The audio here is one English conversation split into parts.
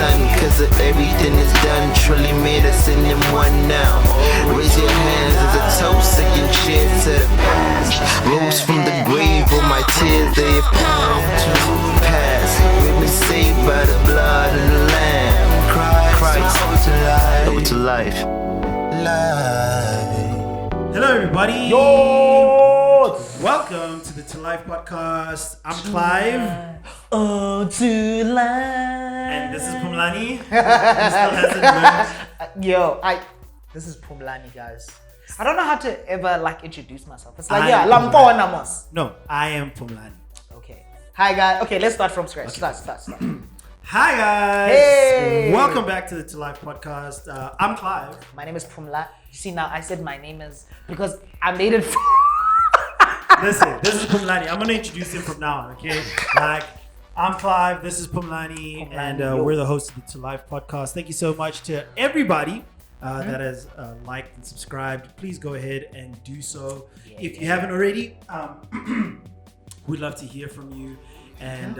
son, cause of everything is done. Truly made us in them one now. Raise your hands as a toast, second cheers to the past. Rose from the grave, all my tears they have passed. We've been saved by the blood of the Lamb. Christ, over to life. Hello everybody. Yo! Welcome to the To Life podcast. I'm Clive. Oh, to life. And this is Pumlani. He still hasn't learned. This is Pumlani, guys. I don't know how to ever introduce myself. It's like, I am Lampo Pumlani. Namos. No, I am Pumlani. Okay. Hi, guys. Okay, let's start from scratch. Start. Hi guys. Hey. Welcome back to the To Life podcast. I'm Clive. My name is Pumla. You see, now I said my name is because I made it. Listen, this is Pumlani. I'm gonna introduce him from now on, okay? I'm Clive, this is Pumlani, and we're the hosts of the To Life podcast. Thank you so much to everybody that has liked and subscribed. Please go ahead and do so. If you haven't already, we'd love to hear from you and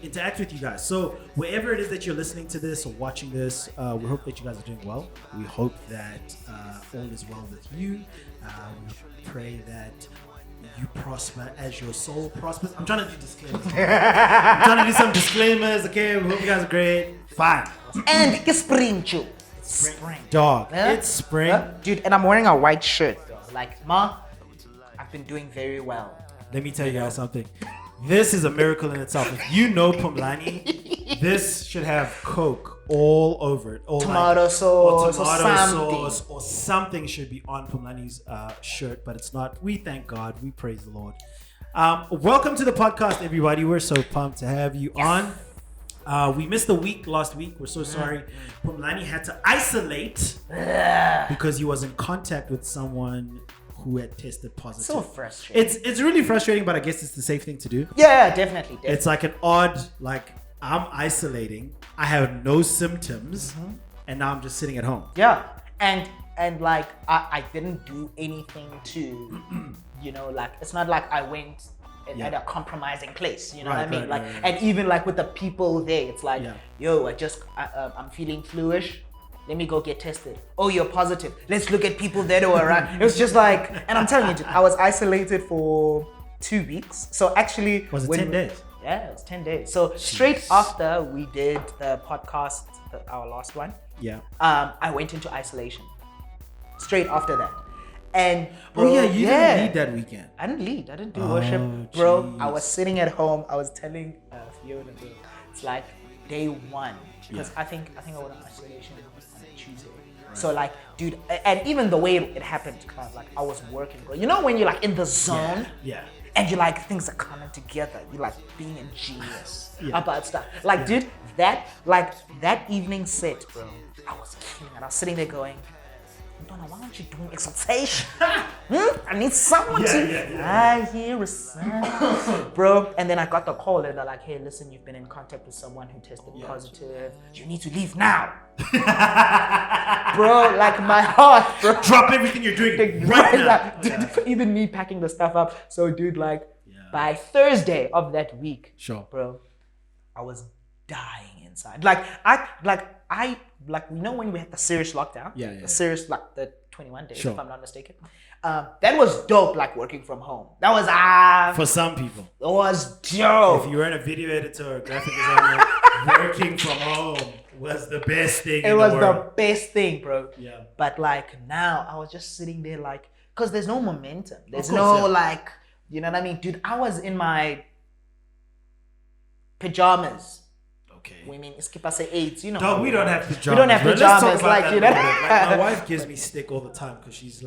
interact with you guys. So wherever it is that you're listening to this or watching this, we hope that you guys are doing well. We hope that all is well with you. We pray that you prosper as your soul prospers. I'm trying to do disclaimers. I'm trying to do some disclaimers. Okay, we hope you guys are great. Fine. And it's spring, too. Spring. Dog. Huh? It's spring. Dude, and I'm wearing a white shirt, though. Ma, I've been doing very well. Let me tell you guys something. This is a miracle in itself. If you know Pumlani, this should have Coke all over it. Or Tomato sauce or something. sauce or something should be on Pumlani's shirt, but it's not. We thank God. We praise the Lord. Welcome to the podcast, everybody. We're so pumped to have you on. We missed a week last week. We're so sorry. Pumlani had to isolate because he was in contact with someone who had tested positive. So frustrating. It's really frustrating, but I guess it's the safe thing to do. Yeah, definitely. It's like an odd, I'm isolating. I have no symptoms, and now I'm just sitting at home. Yeah, and I didn't do anything to, it's not like I went at a compromising place. You know what I mean? Right. And even with the people there, it's like, I'm feeling fluish. Let me go get tested. Oh, you're positive. Let's look at people that are around. It was just and I'm telling you, dude, I was isolated for 2 weeks. So actually, Was it 10 days? Yeah, it was 10 days. So straight after we did the podcast, our last one, I went into isolation. Straight after that. And bro, you didn't lead that weekend. I didn't lead. I didn't do worship. Bro, I was sitting at home. I was telling Fiona, bro, it's like day one. Because I think I went on isolation on Tuesday. Right. So dude, and even the way it happened, I was working, bro. You know when you're in the zone? Yeah. And you things are coming together. You're being ingenious about stuff. Dude, that evening set, bro, I was killing it. I was sitting there going, Donna, why aren't you doing exaltation? I need someone to. I hear a sound. Bro, and then I got the call and they're like, hey, listen, you've been in contact with someone who tested positive. You need to leave now. Bro, my heart, bro. Drop everything you're doing right now. Dude, even me packing the stuff up. So, dude, by Thursday of that week, bro, I was dying inside. When we had the serious lockdown, the serious, the 21 days, if I'm not mistaken. That was dope, working from home. That was, for some people. It was dope. If you were a video editor or graphic designer, working from home was the best thing in the world. It was the best thing, bro. Yeah. But now, I was just sitting there because there's no momentum. There's no you know what I mean? Dude, I was in my pajamas. Okay. We mean, it's say AIDS, you know. Dog, we don't have pajamas. We don't have pajamas, my wife gives me stick all the time because she's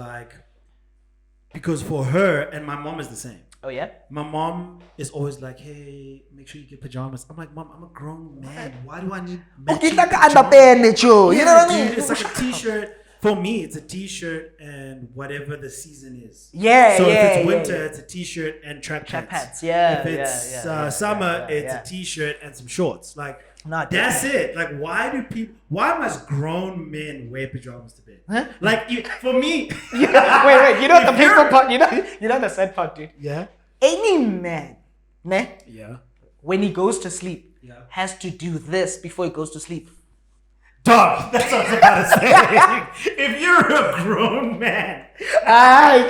because for her, and my mom is the same. Oh yeah? My mom is always hey, make sure you get pajamas. I'm like, Mom, I'm a grown man. Why do I need matching pajamas? You know what I mean? Dude, it's like a t-shirt. For me, it's a t-shirt and whatever the season is. Yeah, so if it's winter, it's a t-shirt and track pants. Yeah. If it's summer, it's a t-shirt and some shorts. That's it. Why must grown men wear pajamas to bed? Huh? For me. Wait. You know the painful part? You know the sad part, dude? Yeah. Any man, Yeah. when he goes to sleep, has to do this before he goes to sleep. Dog, that's what I was about to say. If you're a grown man,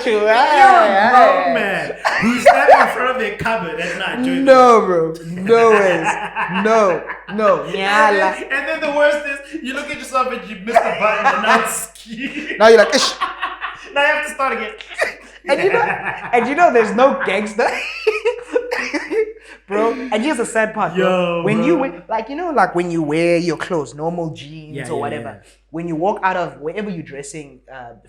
True. man who's standing in front of their cupboard at night, No, bro. No ways. No. Nyala. and then the worst is you look at yourself and you miss the button and now it's ski. Now you're like, Ish. Now you have to start again. And you know there's no gangster. Bro, and here's the sad part, bro. When you wear, like when you wear your clothes, normal jeans or whatever, when you walk out of wherever you're dressing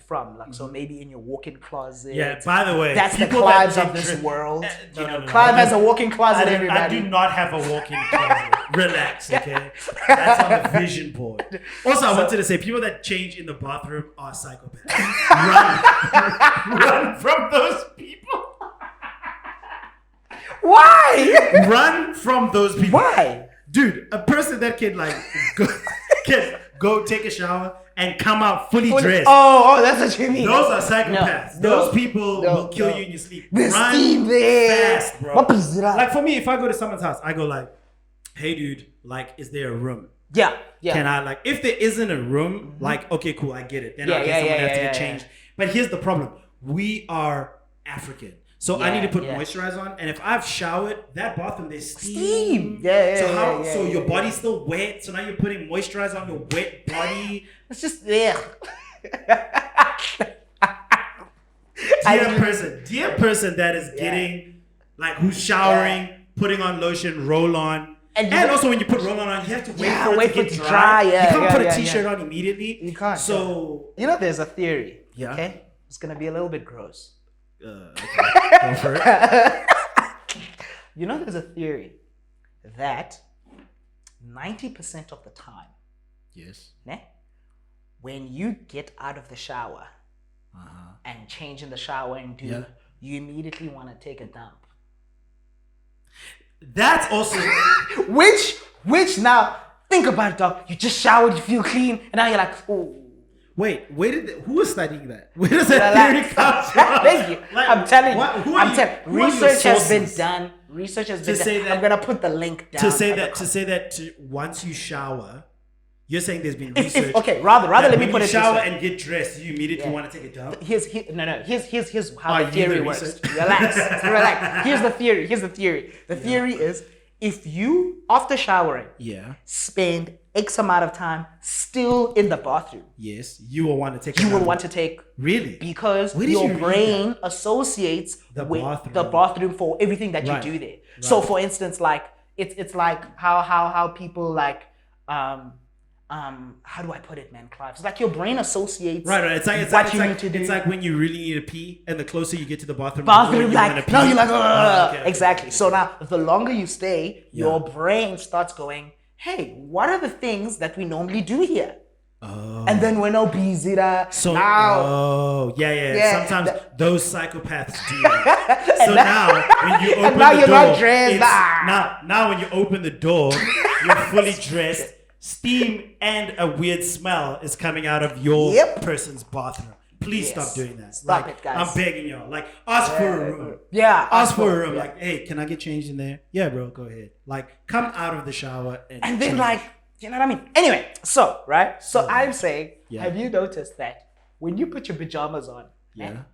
from, like so maybe in your walk-in closet. Yeah, by the way, that's the Clives of this world. No, Clive has a walk-in closet, everybody. I do not have a walk-in closet. Relax, okay? That's on the vision board. Also, I wanted to say, people that change in the bathroom are psychopaths. Run from those people. Why? Run from those people. Why? Dude, a person that can go take a shower and come out fully dressed. Oh, that's what you mean. Those are psychopaths. Those people will kill you in your sleep. Run there. fast, bro. Like for me, if I go to someone's house, I go like, hey dude, like, is there a room? Yeah. Can I, like, if there isn't a room, like, okay, cool, I get it. Then I guess someone has to get changed. But here's the problem. We are African. So I need to put moisturizer on, and if I've showered, that bathroom there's steam. So your body's still wet. So now you're putting moisturizer on your wet body. It's just Dear person that is getting, like, who's showering, putting on lotion, roll on. And also when you put roll on, you have to wait for it to get dry. You can't put a t-shirt on immediately. You can't. So there's a theory. Yeah. Okay, it's gonna be a little bit gross. Okay. Go for it. There's a theory that 90% of the time, when you get out of the shower and change in the shower and you immediately want to take a dump. That's also which now think about it, dog. You just showered, you feel clean, and now you're like, oh. Wait, who was studying that? Where does that theory come from? Thank you. Like, I'm telling you. Research has been done. I'm gonna put the link down. To say that once you shower, you're saying there's been research. Rather let me put it. Shower and get dressed, you immediately want to take a dump. Here's how the theory works. Relax. Here's the theory. The theory is if you after showering, spend X amount of time still in the bathroom. Yes, you will want to take. Really, because your brain associates with the bathroom for everything that you do there. Right. So, for instance, like it's like how people like how do I put it, man, Clive? It's like your brain associates It's like it's like when you really need to pee, and the closer you get to the bathroom, you're like, exactly. So now, the longer you stay, your brain starts going, hey, what are the things that we normally do here? Oh. And then we're no busy. Sometimes those psychopaths do that. So now when you open the you're door, not dressed. Now when you open the door, you're fully dressed. Steam and a weird smell is coming out of your person's bathroom. Please stop doing that. Stop it, guys. I'm begging y'all. Like, ask for a room. Ask for a room. Like, hey, can I get changed in there? Yeah, bro, go ahead. Like, come out of the shower and then, like, you know what I mean? Anyway, so I'm saying, have you noticed that when you put your pajamas on, and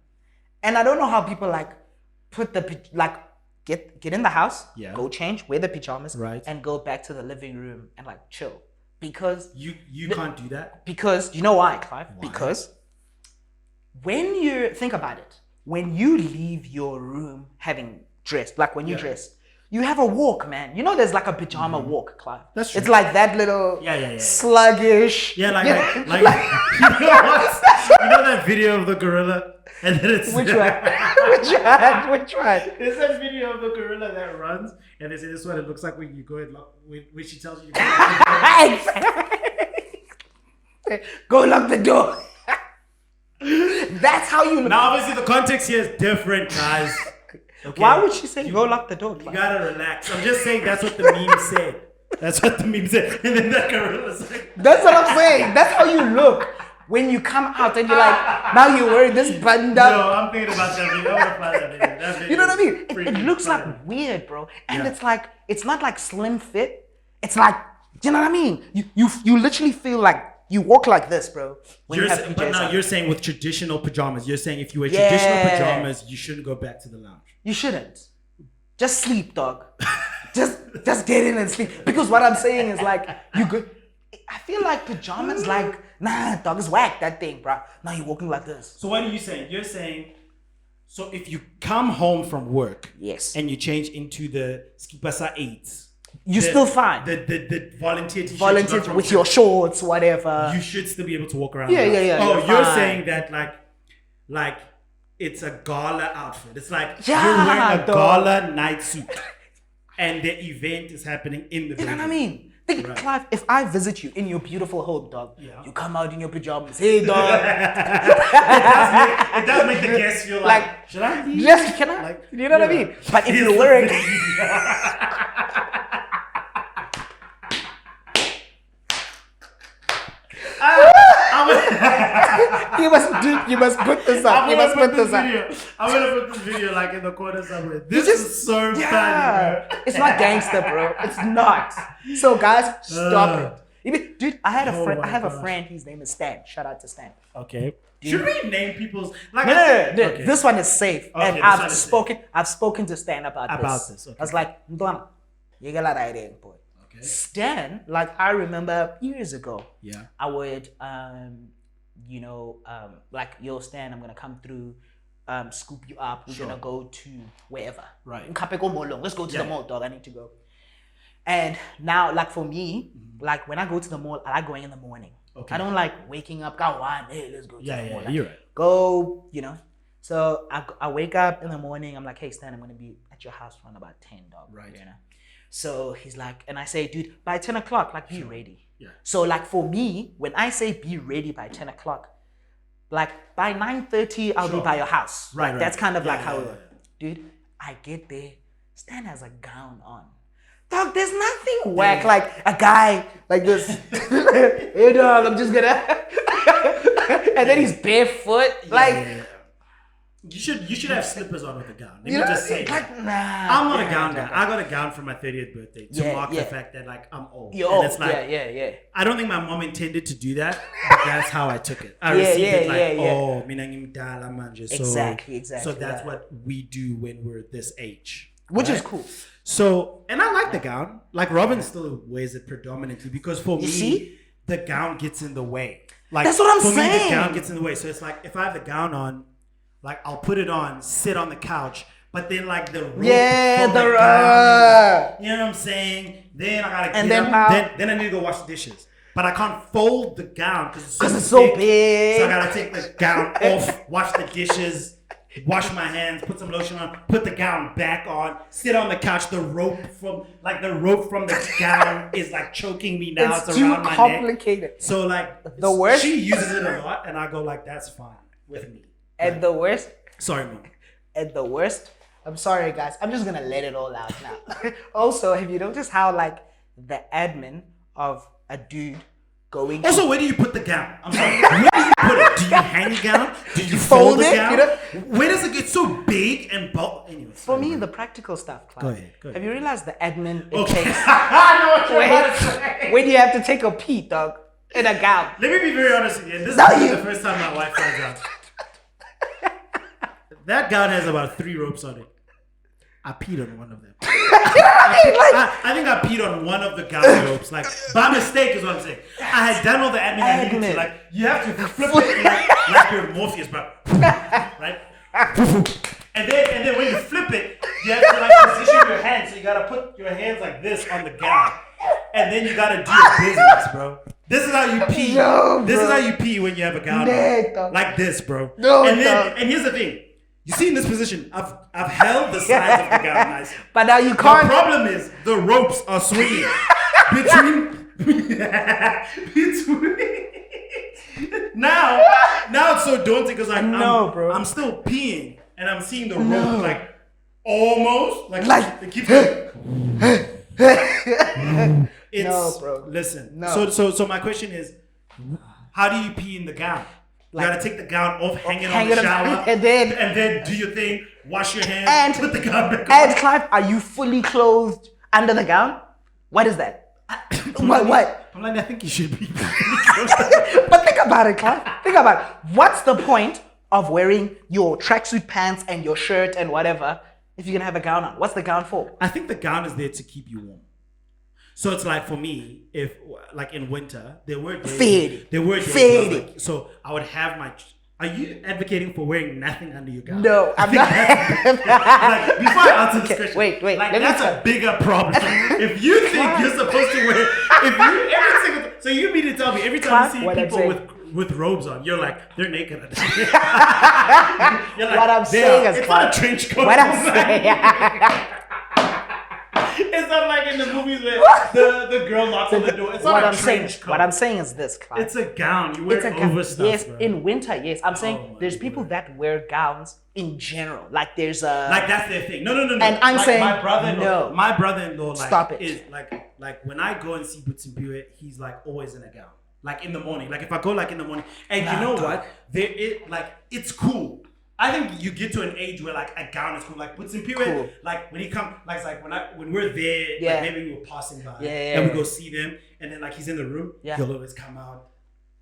I don't know how people like put get in the house, go change, wear the pajamas, and go back to the living room and like chill. Because you can't do that. Because you know why, Clive? Why? Because when you think about it, when you leave your room having dressed, like when you dress, you have a walk, man. There's like a pajama walk, Clive. That's true. It's like that little sluggish. Yeah, like you know what? You know that video of the gorilla? And then it's Which one? There's that video of the gorilla that runs, and they say this is what it looks like when you go and lock, when she tells you to go lock the door. That's how you look. Now, obviously, the context here is different, guys. Okay? Why would she say go lock the door? You gotta relax. I'm just saying that's what the meme said. That's what the meme said. And then that gorilla's like... That's what I'm saying. That's how you look. When you come out and you're like, now you're wearing this buttoned up. No, I'm thinking about that video. I want to find that video. You know what I mean? It looks like weird, bro. And it's like, it's not like slim fit. It's like, do you know what I mean? You literally feel like you walk like this, bro. When you have PJs but now on. you're saying with traditional pajamas. You're saying if you wear traditional pajamas, you shouldn't go back to the lounge. You shouldn't. Just sleep, dog. just get in and sleep. Because what I'm saying is like, you go. I feel like pajamas, like, nah, dog, is whack, that thing, bro. Now you're walking like this. So what are you saying? You're saying, so if you come home from work, Yes, and you change into the Skipasa 8s, you're still fine. The volunteer t-shirt, Volunteer with your shorts, whatever. you should still be able to walk around. Yeah, the yeah, house. yeah, Oh, you're you're fine. saying that like it's a gala outfit. It's like Yeah, you're wearing a dog. gala night suit, and the event is happening in the You building. know what I mean? Think, Right. Clive, if I visit you in your beautiful home, dog, Yeah. you come out in your pajamas. Hey, dog. It does make the guests feel like, should I be? Just, can I? Like, You know what I yeah. mean? But if Here's you're the wearing... thing. You must put this up. I'm You gonna must put put this this up. video. I'm gonna put this video like in the corner somewhere. This just- is so funny, Yeah. bro. It's not gangster, bro. It's not. So guys, stop it. Dude, I had a Oh friend. my I have a gosh. friend. His name is Stan. Shout out to Stan. Okay. Should we name people's like? No. Okay. This one is safe, Okay, and this one I've is spoken. I've spoken to Stan about this. Okay. I was like, Ndwana, you got that idea, boy. Okay. Stan, like I remember years ago, Yeah. I would, like, yo, Stan, I'm gonna come through, scoop you up. We're Sure. gonna go to wherever. Right. Nkapeko Molong. Let's go to Yeah. the mall, dog. I need to go. And now, like for me, like when I go to the mall, I like going in the morning. Okay. I don't like waking up. Go on, hey, let's go to the mall. Like, You're right. go, So I wake up in the morning. I'm like, hey, Stan, I'm gonna be at your house around about 10, dog. Right. So he's like, and I say, dude, by 10 o'clock, like, be ready. Yeah. So like for me, when I say be ready by 10 o'clock, like by 9:30, I'll be Sure. by your house. Right, Like, right. That's kind of like Yeah, how yeah, it works. Dude, I get there. Stan has a gown on. Dog, there's nothing whack like a guy like this. Hey dog, I'm just gonna and then he's barefoot. Like Yeah. You should have slippers on with a gown. Let you me know, just say that. like nah. I'm not a yeah, gown yeah, guy. I got a gown for my 30th birthday to Yeah, mark yeah. the fact that like I'm old. You're And old. it's like yeah. I don't think my mom intended to do that, but that's how I took it. I Yeah, received yeah, it like, yeah. oh, mina ngimdala manje. So, Exactly, So that's yeah. what we do when we're this age. Which is right? cool. So, and I like the gown. Like Robin still wears it predominantly because for me, see? the gown gets in the way. Like That's what I'm for me, the saying. gown gets in the way. So it's like if I have the gown on, like I'll put it on, sit on the couch, but then like the rope Yeah, from the gown, you know what I'm saying? Then I gotta And get then up, how- then I need to go wash the dishes. But I can't fold the gown because it's so big. So I gotta take the gown off, wash the dishes, wash my hands, put some lotion on, put the gown back on, sit on the couch. The rope from the gown is like choking me now. It's It's too around my neck. complicated. So like The worst- she uses it a lot, and I go like, that's fine with me. And the worst, Sorry, mom. I'm sorry guys, I'm just gonna let it all out now. Also, have you noticed how like the admin of a dude going Also, where do you put the gown? I'm sorry. Where do you put it? Do you hang the gown? Do you fold fold the it, gown? you know? Where does it get so big and bulky? Anyways, for me, the practical stuff, Clive. Go ahead. Have you realized the admin it Okay. takes I know what you're about to say. when you have to take a pee, dog, in a gown? Let me be very honest with you. This No, is you- the first time my wife finds out. That gown has about 3 ropes on it. I peed on one of them. I think I peed on one of the gown ropes, like by mistake is what I'm saying. I had done all the admin I needed to, like you have to flip it like you're Morpheus, bro. Right? And then when you flip it, you have to like position your hands. So you gotta put your hands like this on the gown. And then you gotta do your business, bro. This is how you pee. No, This is bro. how you pee when you have a gown No, on. dog. Like this, bro. No, and then dog. and here's the thing. You see in this position, I've held the sides of the gown nicely. But now you The can't. problem is the ropes are swinging between now it's so daunting because like know, bro. I'm still peeing and I'm seeing the rope like almost Like- it keeps going. It's, No, bro. Listen. No. So my question is, how do you pee in the gown? You Like- gotta take the gown off, hang it on hang the it on- shower, and then- do your thing, wash your hands, And- put the gown back on. And Clive, are you fully clothed under the gown? What is that? What? I'm like, I think you should be. But think about it, Clive. Think about it. What's the point of wearing your tracksuit pants and your shirt and whatever if you're gonna have a gown on? What's the gown for? I think the gown is there to keep you warm. So it's like for me, if like in winter, there were days. There were days. where I was like- So I would have my. Are you advocating for wearing nothing under your gown? No, I'm not. Like, before I answer this question, wait. Like, let me that's a bigger problem. If you think you're supposed to wear, if you every single, so you mean to tell me every time you see people with robes on, you're like they're naked. You're like, what I'm saying is, it's not a trench coat. What I'm saying. It's not like in the movies where the girl knocks on the door. It's not a trench coat. What I'm saying is this, Clive. It's a gown. You wear it over stuff. Yes, bro. in winter, yes. I'm saying there's people that wear gowns in general. Like there's a like that's their thing. No. And I'm like saying my brother-in-law. no. My brother-in-law like Stop it. is like when I go and see Boots and Buick, he's like always in a gown. Like in the morning. Like if I go like in the morning, and you know what? There it like it's cool. I think you get to an age where like a gown is cool. Like Boots and Buick, Cool. like when he comes, like it's like when we're there, Yeah. like maybe we were passing by, Yeah. and we go see them, and then like he's in the room, Yeah. he'll always come out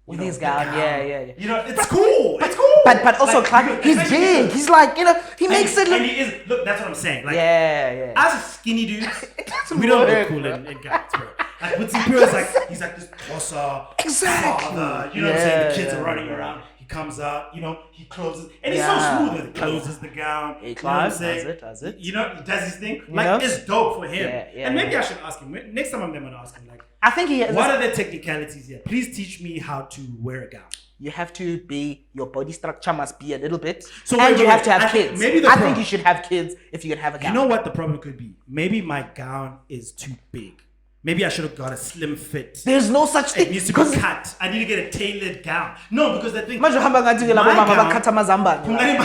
with you know, his the gown. Yeah. You know, it's cool. It's cool. But also, Like, Clive, he's especially- big. He's like, he makes it look. And he is. Look, that's what I'm saying. Like, Yeah. as skinny dudes, doesn't we don't work, look cool in gowns, bro. Like Boots and Buick is like he's like this tosser, Exactly. father. You know what I'm saying? The kids Yeah. are running around. He comes out. You know, he closes, and he's Yeah. so smooth with it. Closes the gown. Hey, You know what I'm Clive, saying? does it? You know, he does his thing. You Like know? it's dope for him. Yeah, and maybe yeah. I should ask him next time I'm there. I'm gonna ask him like, I think he has. what are the technicalities here? Please teach me how to wear a gown. You have to be, your body structure must be a little bit. So and wait, you wait, have to wait. have I think kids. maybe the I pro- think you should have kids if you can have a gown. You know what the problem could be? Maybe my gown is too big. Maybe I should have got a slim fit. There's no such It thing. needs to be cut. I need to get a tailored gown. No, because the thing. Manje uhamba ngathi ke labo My mama gown- bakhatha amazambane.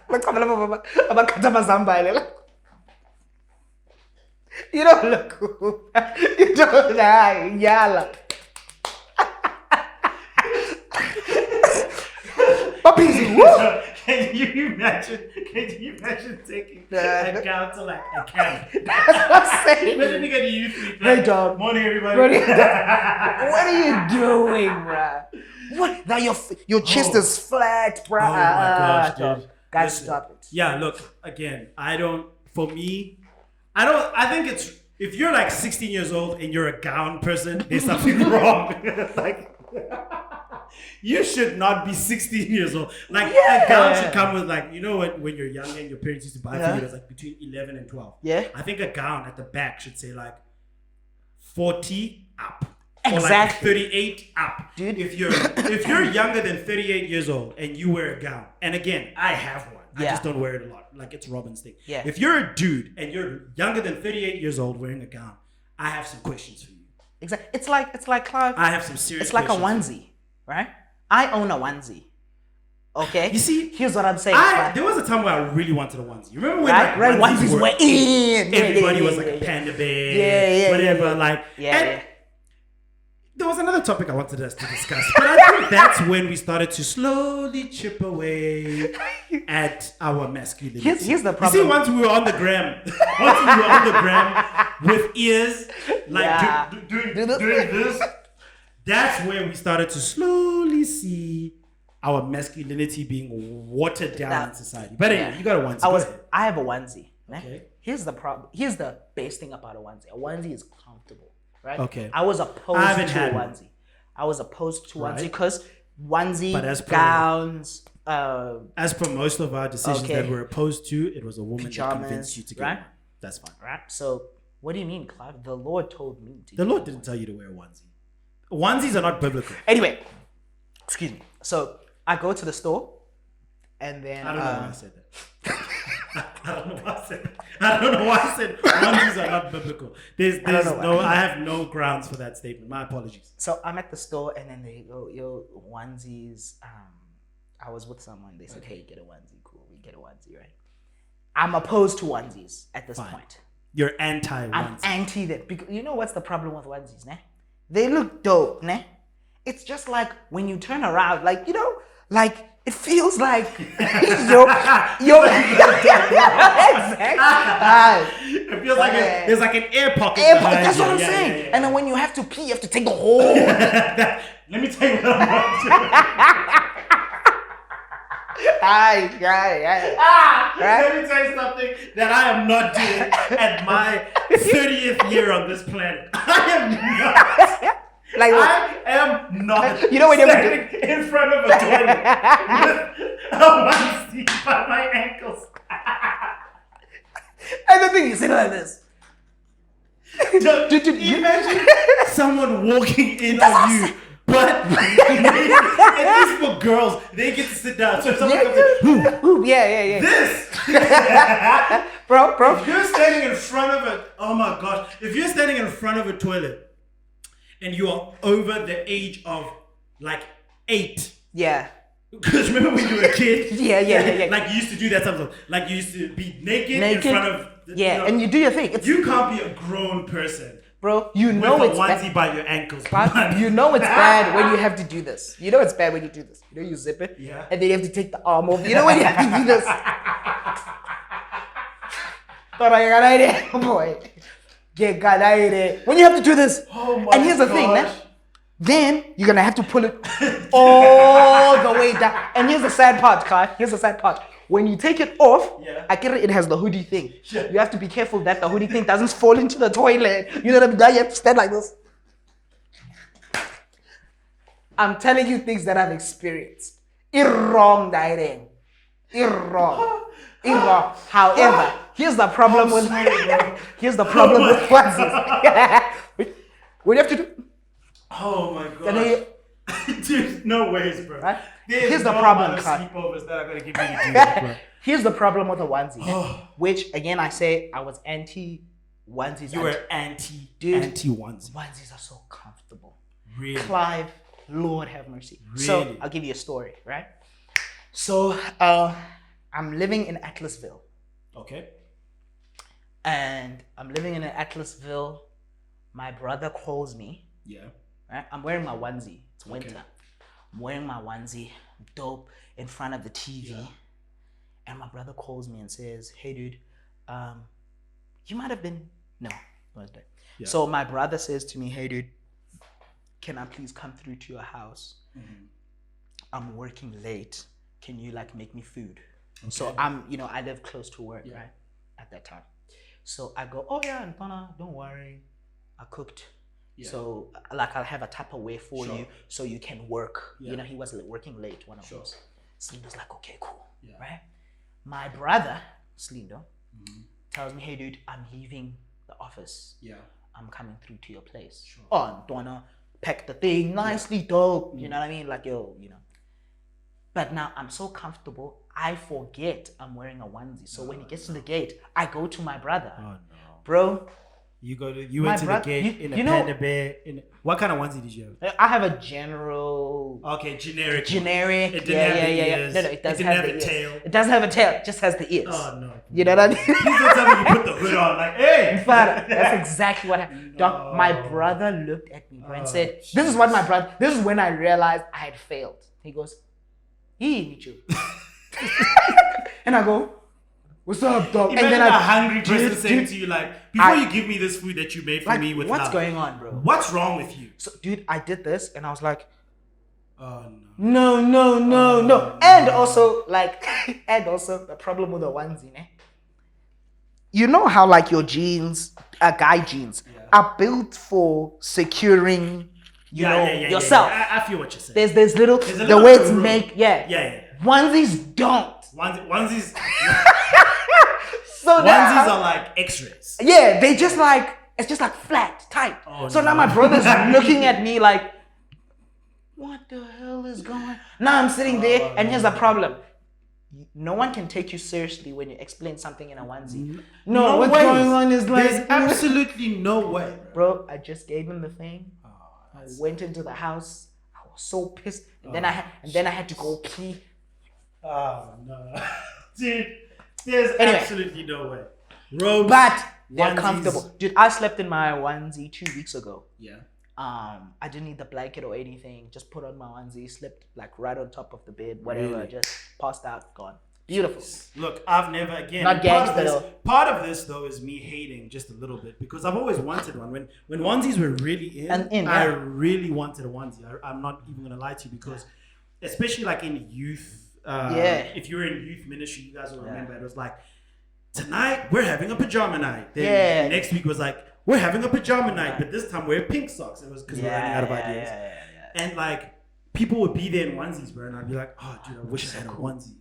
Bachama labo baba abakhatha amazambane la. You don't look cool. You don't die. Yala. Papi, woo! Can you imagine taking a gown to like a camp? That's what I'm saying. Imagine you get a youth week. Hey, dog. Morning, everybody. What are you doing, bruh? What? Now your chest is flat, bruh. Oh my gosh, dog. dude. Guys, Listen, stop it. Yeah, look, again, I think it's, if you're like 16 years old and you're a gown person, there's something wrong. Like, you should not be 16 years old. Like, a gown should come with like, you know when you're young and your parents used to buy for you, it's like between 11 and 12. Yeah. I think a gown at the back should say like 40 up. Exactly. Or like 38 up. Dude. If you're younger than 38 years old and you wear a gown, and again, I have one. I Yeah. just don't wear it a lot. Like it's Robin's thing. Yeah. If you're a dude and you're younger than 38 years old wearing a gown, I have some questions for you. Exactly. It's like Clive. I have some serious It's like a questions for you. onesie, right? I own a onesie. Okay. You see, here's what I'm saying. Clive. there was a time where I really wanted a onesie. You remember when Right, like onesies were in. everybody was like a panda bear, whatever. Like, and there was another topic I wanted us to discuss, but I think that's when we started to slowly chip away at our masculinity. Here's the You problem. see, once we were on the gram, with ears, like doing this, that's where we started to slowly see our masculinity being watered down in society. But anyway, you got a onesie. I have a onesie. Okay. Here's the problem. Here's the best thing about a onesie. A onesie is comfortable, right? Okay. I was opposed I haven't to had a one. onesie. I was opposed to Right. onesie because onesie But as per- gowns, As per most of our decisions Okay. that we're opposed to, it was a woman that Pajamas, convinced you to get right? one. That's fine. right? So what do you mean, Clive? The Lord told me to. The Lord didn't tell you to wear a onesie. Onesies are not biblical. Anyway, excuse me. So I go to the store, and then I don't know why I said that. I don't know why I said that. I don't know why I said onesies are not biblical. I have no grounds for that statement. My apologies. So I'm at the store, and then they go, "Yo, onesies." I was with someone. They said, "Hey, get a onesie." Cool, we get a onesie, right? I'm opposed to onesies at this Fine. point. You're anti-onesie. I'm anti that because you know what's the problem with onesies, ne? They look dope, ne? It's just like when you turn around, like it feels like you're exactly. It feels like there's like an air pocket. That's what I'm saying. Yeah. And then when you have to pee, you have to take the whole. Let me tell you what I'm going to do. Right. Let me tell you something that I am not doing at my 30th year on this planet. I am not You know what you standing in front of a toilet with a onesie by my ankles. And the thing is, like this. Dude, imagine someone walking in on you. But at least for girls, they get to sit down. So if someone comes in, yeah. this, bro. If you're standing in front of a, oh my gosh, if you're standing in front of a toilet and you are over the age of like 8. Yeah. Because remember when you were a kid? Yeah. Like you used to do that sometimes. Like you used to be naked in front of. And you do your thing. You can't be a grown person. Bro, you know with it's a onesie bad. by your ankles. You know it's bad when you have to do this. You know it's bad when you do this. You know you zip it, and then you have to take the arm off. You know when you have to do this. Boy, when you have to do this, and here's the thing, man. Then you're gonna have to pull it all the way down. And here's the sad part, Clive. Here's the sad part. When you take it off, it has the hoodie thing. You have to be careful that the hoodie thing doesn't fall into the toilet. You know what I mean? Now you have to stand like this. I'm telling you things that I've experienced. Wrong, Daireng. Wrong. However, here's the problem with onesies. What do you have to do? Oh my god. Dude, no ways, bro. Right? Here's the problem, sleepovers that I'm gonna give you to do this, bro. Here's the problem with a onesie, which again I say I was anti onesies. You were anti onesie. Onesies are so comfortable. Really? Clive, Lord have mercy. Really? So I'll give you a story, right? So I'm living in Atlasville. Okay. And I'm living in Atlasville. My brother calls me. Yeah. Right? I'm wearing my onesie. It's winter. Okay. I'm wearing my onesie, dope, in front of the TV. Yeah. And my brother calls me and says, hey, dude, you might have been... No, not that. Yeah. So my brother says to me, hey, dude, can I please come through to your house? Mm-hmm. I'm working late. Can you, like, make me food? Okay. So I live close to work, right? At that time. So I go, oh, yeah, Ntwana, don't worry. I cooked. Yeah. So, like, I'll have a Tupperware for you so you can work. Yeah. You know, he was working late, one of those. Slindo's like, okay, cool, right? My brother, Slindo, tells me, hey, dude, I'm leaving the office. Yeah. I'm coming through to your place. Sure. Oh, Ntwana, pack the thing nicely, dope. You know what I mean? Like, yo, you know. But now I'm so comfortable, I forget I'm wearing a onesie. So when he gets to the gate, I go to my brother. Oh, no. Bro. You went to the gate in a panda bear. What kind of onesie did you have? I have a general. Okay, generic. Generic. It didn't have the ears. No, it doesn't have the tail. It doesn't have a tail. It just has the ears. Oh no. You know what I mean? Please don't tell me you put the hood on. Like, hey. That's exactly what happened. No. My brother looked at me, bro, and said, "This is what my brother. This is when I realized I had failed." He goes, "He meet you," and I go, "What's up, dog?" Imagine and then a hungry person saying to you, like, before you give me this food that you made for me with what's love, going on, bro? What's wrong with you? So, dude, I did this and I was like, oh no. No. And also, the problem with the onesie, ne? You know how, like, your jeans, guy jeans, are built for securing, yourself. Yeah. I feel what you're saying. There's little the way it's made, Onesies don't. Onesies. So onesies are like X-rays. Yeah, they just like, it's just like flat, tight. Oh, so now my brother's looking at me like, what the hell is going on? Now I'm sitting there, and here's the problem. No one can take you seriously when you explain something in a onesie. No what's going on is like... There's absolutely no way. Bro, I just gave him the thing. I went into the house. I was so pissed. And then I had to go pee. Oh, no. Dude. There's absolutely no way. Robes, but they're comfortable. Dude, I slept in my onesie 2 weeks ago. Yeah. I didn't need the blanket or anything. Just put on my onesie, slept like right on top of the bed, whatever. Really? Just passed out, gone. Beautiful. Look, I've never again. Not gangster though. Part of this though is me hating just a little bit because I've always wanted one. When onesies were really in, I really wanted a onesie. I'm not even gonna lie to you because, especially like in youth, if you were in youth ministry, you guys will remember it was like, tonight we're having a pajama night. Then next week was like, we're having a pajama night, but this time we're pink socks. It was because we're running out of ideas. And like people would be there in onesies, bro, and I'd be like, oh, dude, I wish I had a onesie.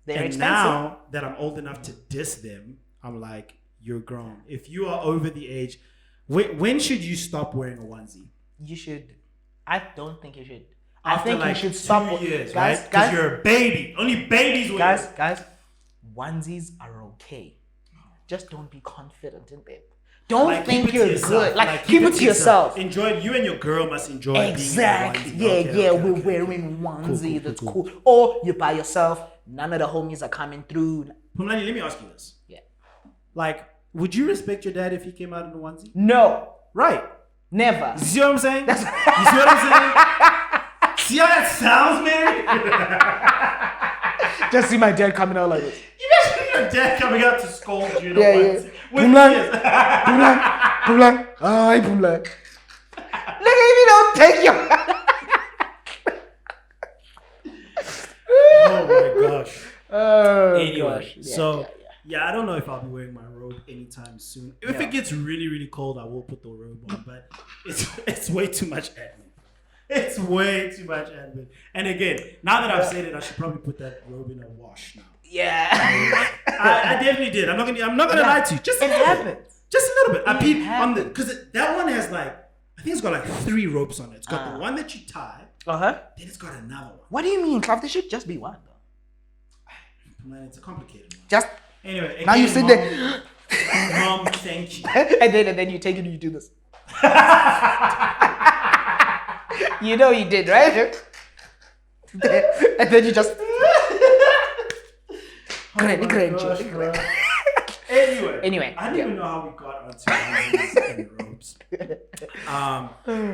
They're expensive. Now that I'm old enough to diss them, I'm like, you're grown. If you are over the age, when should you stop wearing a onesie? You should. I don't think you should. After I think like you should stop. 2 years, guys, right? Because you're a baby. Only babies wear it. Guys, onesies are okay. Just don't be confident in them. Don't like, think you're yourself. good. Like keep it to yourself. Enjoy. You and your girl must enjoy. Exactly. Being in a onesie. We're wearing onesie. That's cool. Or you're by yourself. None of the homies are coming through. Pumlani, let me ask you this. Yeah. Like, would you respect your dad if he came out in a onesie? No. Right. Never. You see what I'm saying? You see what I'm saying? See how that sounds, man? Just see my dad coming out like this. Imagine your dad coming out to scold you in a onesie. Pumlani. Hi, Pumlani. Look, if you don't take your... Oh my gosh. Oh, Anyway, gosh. Yeah, I don't know if I'll be wearing my robe anytime soon. If it gets really, really cold, I will put the robe on, but it's way too much admin. It's way too much admin. And again, now that I've said it, I should probably put that robe in a wash now. Yeah. I definitely did. I'm not gonna lie to you. Just a little bit. Just a little bit. I peed on the because that one has like I think it's got like 3 ropes on it. It's got the one that you tie. Then it's got another one. What do you mean, Clive? There should just be one, though. Man, it's a complicated one. Just anyway. Again, now you sit there. Mom, thank you. and then you take it and you do this. You know you did, right? And then you just. Anyway, I don't even know how we got onto onesies and robes.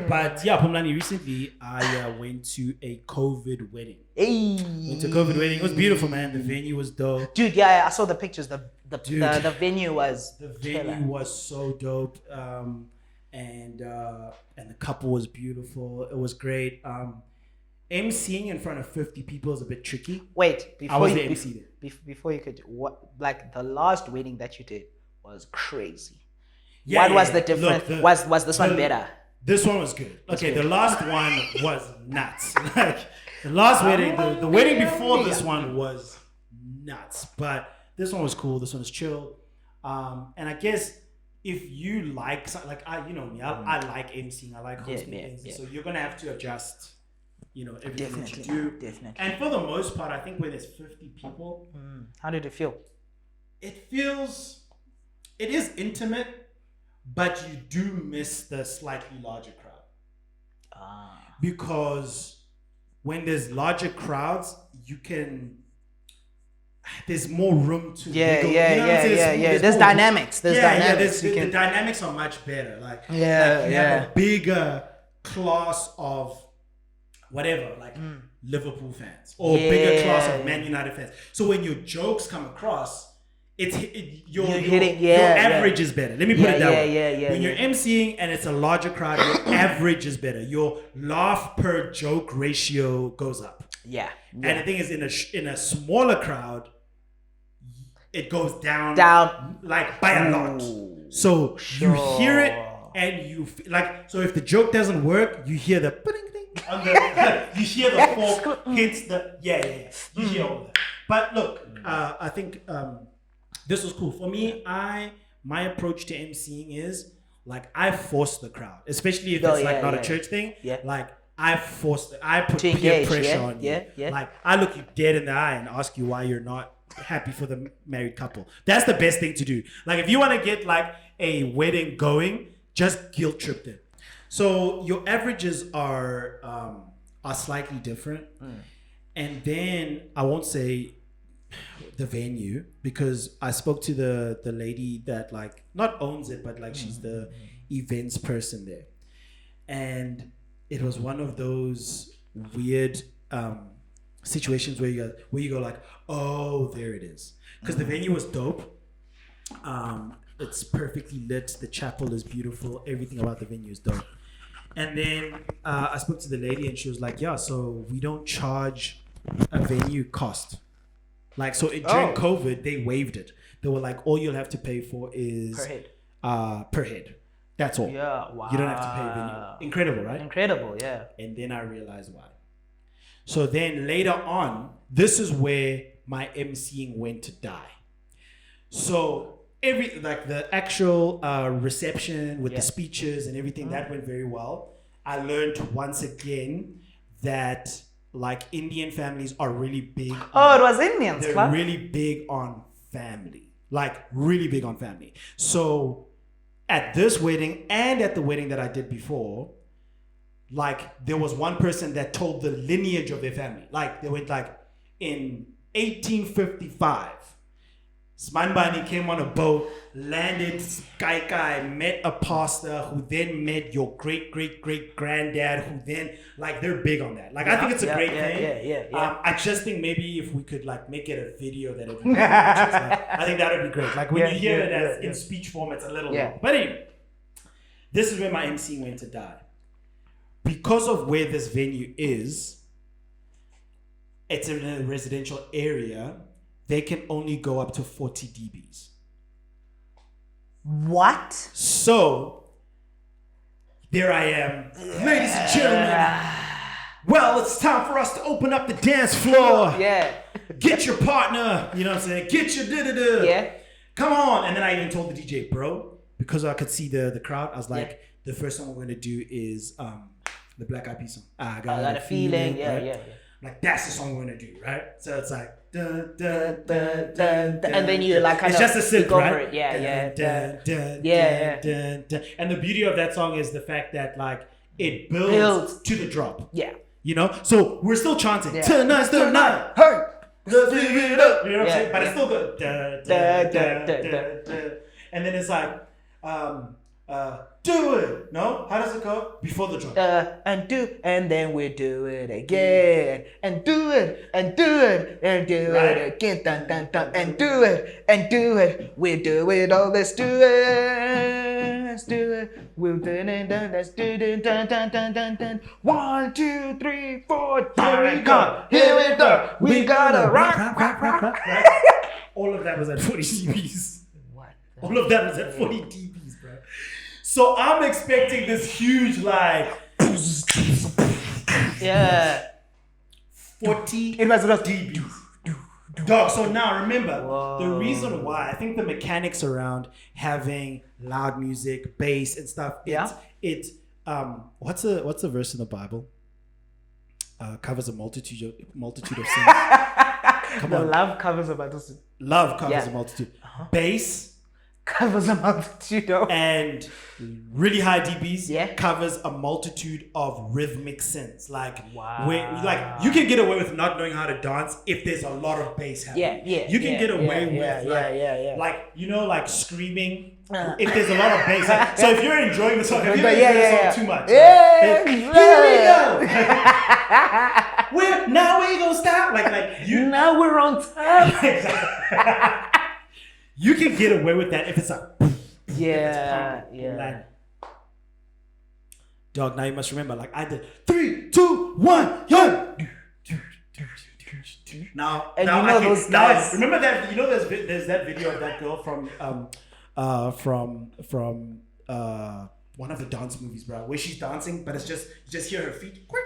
But yeah, Pumlani, recently I went to a COVID wedding. Went to a COVID wedding. It was beautiful, man. The venue was dope. Dude, I saw the pictures. The venue was so dope. And the couple was beautiful. It was great. MCing in front of 50 people is a bit tricky. Wait, before you could like the last wedding that you did was crazy. Yeah, what was the difference? Was this one better? This one was good. Okay, the last one was nuts. Like the last wedding, the wedding before this one was nuts. But this one was cool. This one was chill. And I guess if you like you know me, I like MCing. I like hosting things. So you're gonna have to adjust. You know, everything that you do. Definitely. And for the most part, I think when there's 50 people, how did it feel? It is intimate, but you do miss the slightly larger crowd. Because when there's larger crowds, there's more room to wiggle. There's dynamics. The dynamics are much better. You have a bigger class of whatever, Liverpool fans or bigger class of Man United fans. So when your jokes come across, your average is better. Let me put it that way. When you're MCing and it's a larger crowd, your average is better. Your laugh per joke ratio goes up. And the thing is, in a smaller crowd, it goes down like by a lot. So you hear it and you so if the joke doesn't work, you hear the you hear the fork hits the you hear all that. But look, I think this was cool for me. My approach to MCing is I force the crowd, especially if it's not a church thing. I put peer pressure on you. I look you dead in the eye and ask you why you're not happy for the married couple. That's the best thing to do. If you want to get a wedding going, just guilt trip them. So your averages are slightly different. And then I won't say the venue, because I spoke to the lady that not owns it, but she's the events person there. and it was one of those weird situations where you go like, oh, there it is, because the venue was dope. It's perfectly lit. The chapel is beautiful. Everything about the venue is dope. And then I spoke to the lady, and she was like, "Yeah, so we don't charge a venue cost. Like, so during COVID, they waived it. They were like, all you'll have to pay for is per head. That's all. Yeah, wow. You don't have to pay a venue. Incredible, right? Incredible, yeah. And then I realized why. So then later on, this is where my MCing went to die. So the actual reception with the speeches and everything, that went very well. I learned once again that like Indian families are really big. It was Indians. They're really big on family, like really big on family. So at this wedding and at the wedding that I did before, like there was one person that told the lineage of their family. Like they went like in 1855. Smanbani came on a boat, landed Kaikai, met a pastor who then met your great-great-great-granddad, who then, like, they're big on that. Like, I think it's a great thing. Yeah. I just think maybe if we could, like, make it a video that everybody watches, like, I think that would be great. Like, when you hear it as in speech form, it's a little long. But anyway, this is where my MC went to die. Because of where this venue is, it's in a residential area. They can only go up to 40 dBs. What? So, there I am. Ladies and gentlemen, well, it's time for us to open up the dance floor. Yeah. Get your partner, you know what I'm saying? Get your da-da-da. Yeah. Come on. And then I even told the DJ, bro, because I could see the crowd, I was like, the first song we're going to do is the Black Eyed Peas song. I got a feeling. Yeah. Like, that's the song we're going to do, right? So it's like, dun, and then you like kind it's of just a synth, right? And the beauty of that song is the fact that like it builds to the drop. Yeah. You know? So we're still chanting. Tonight's the night. Hey. Let's leave it up. You know what I'm saying? But it's still good. And then it's like do it. No? How does it go? Before the drop. And then we do it again. And do it. And do it. And do it again. Dun, dun, dun. And do it. And do it. We do it. Oh, let's do it. Let's do it. We'll do it. Let's do it. Dun, dun, dun, dun, dun. 1, 2, 3, 4. Here we go. Here we go. We gotta rock. Right? All of that was at 40 dBs. What? All of that was at 40 dBs, bro. So I'm expecting this huge like 40 dBs. Dog, so now remember, the reason why I think the mechanics around having loud music, bass and stuff, it's what's a verse in the Bible? Covers a multitude of sins. Come on. Love covers a multitude. Love covers a multitude. Bass covers a multitude of and really high dBs covers a multitude of rhythmic synths. Like where like you can get away with not knowing how to dance if there's a lot of bass happening. You can get away with like you know like screaming if there's a lot of bass. So if you're enjoying the song, if you're enjoying the song too much, here we go. Now we gonna stop. Like you. Now we're on time. Exactly. You can get away with that if it's like like, dog, now you must remember, like I did 3, 2, 1, yo. Now, and now you know those guys. Remember that? You know, there's that video of that girl from one of the dance movies, bro, where she's dancing, but it's just you just hear her feet. What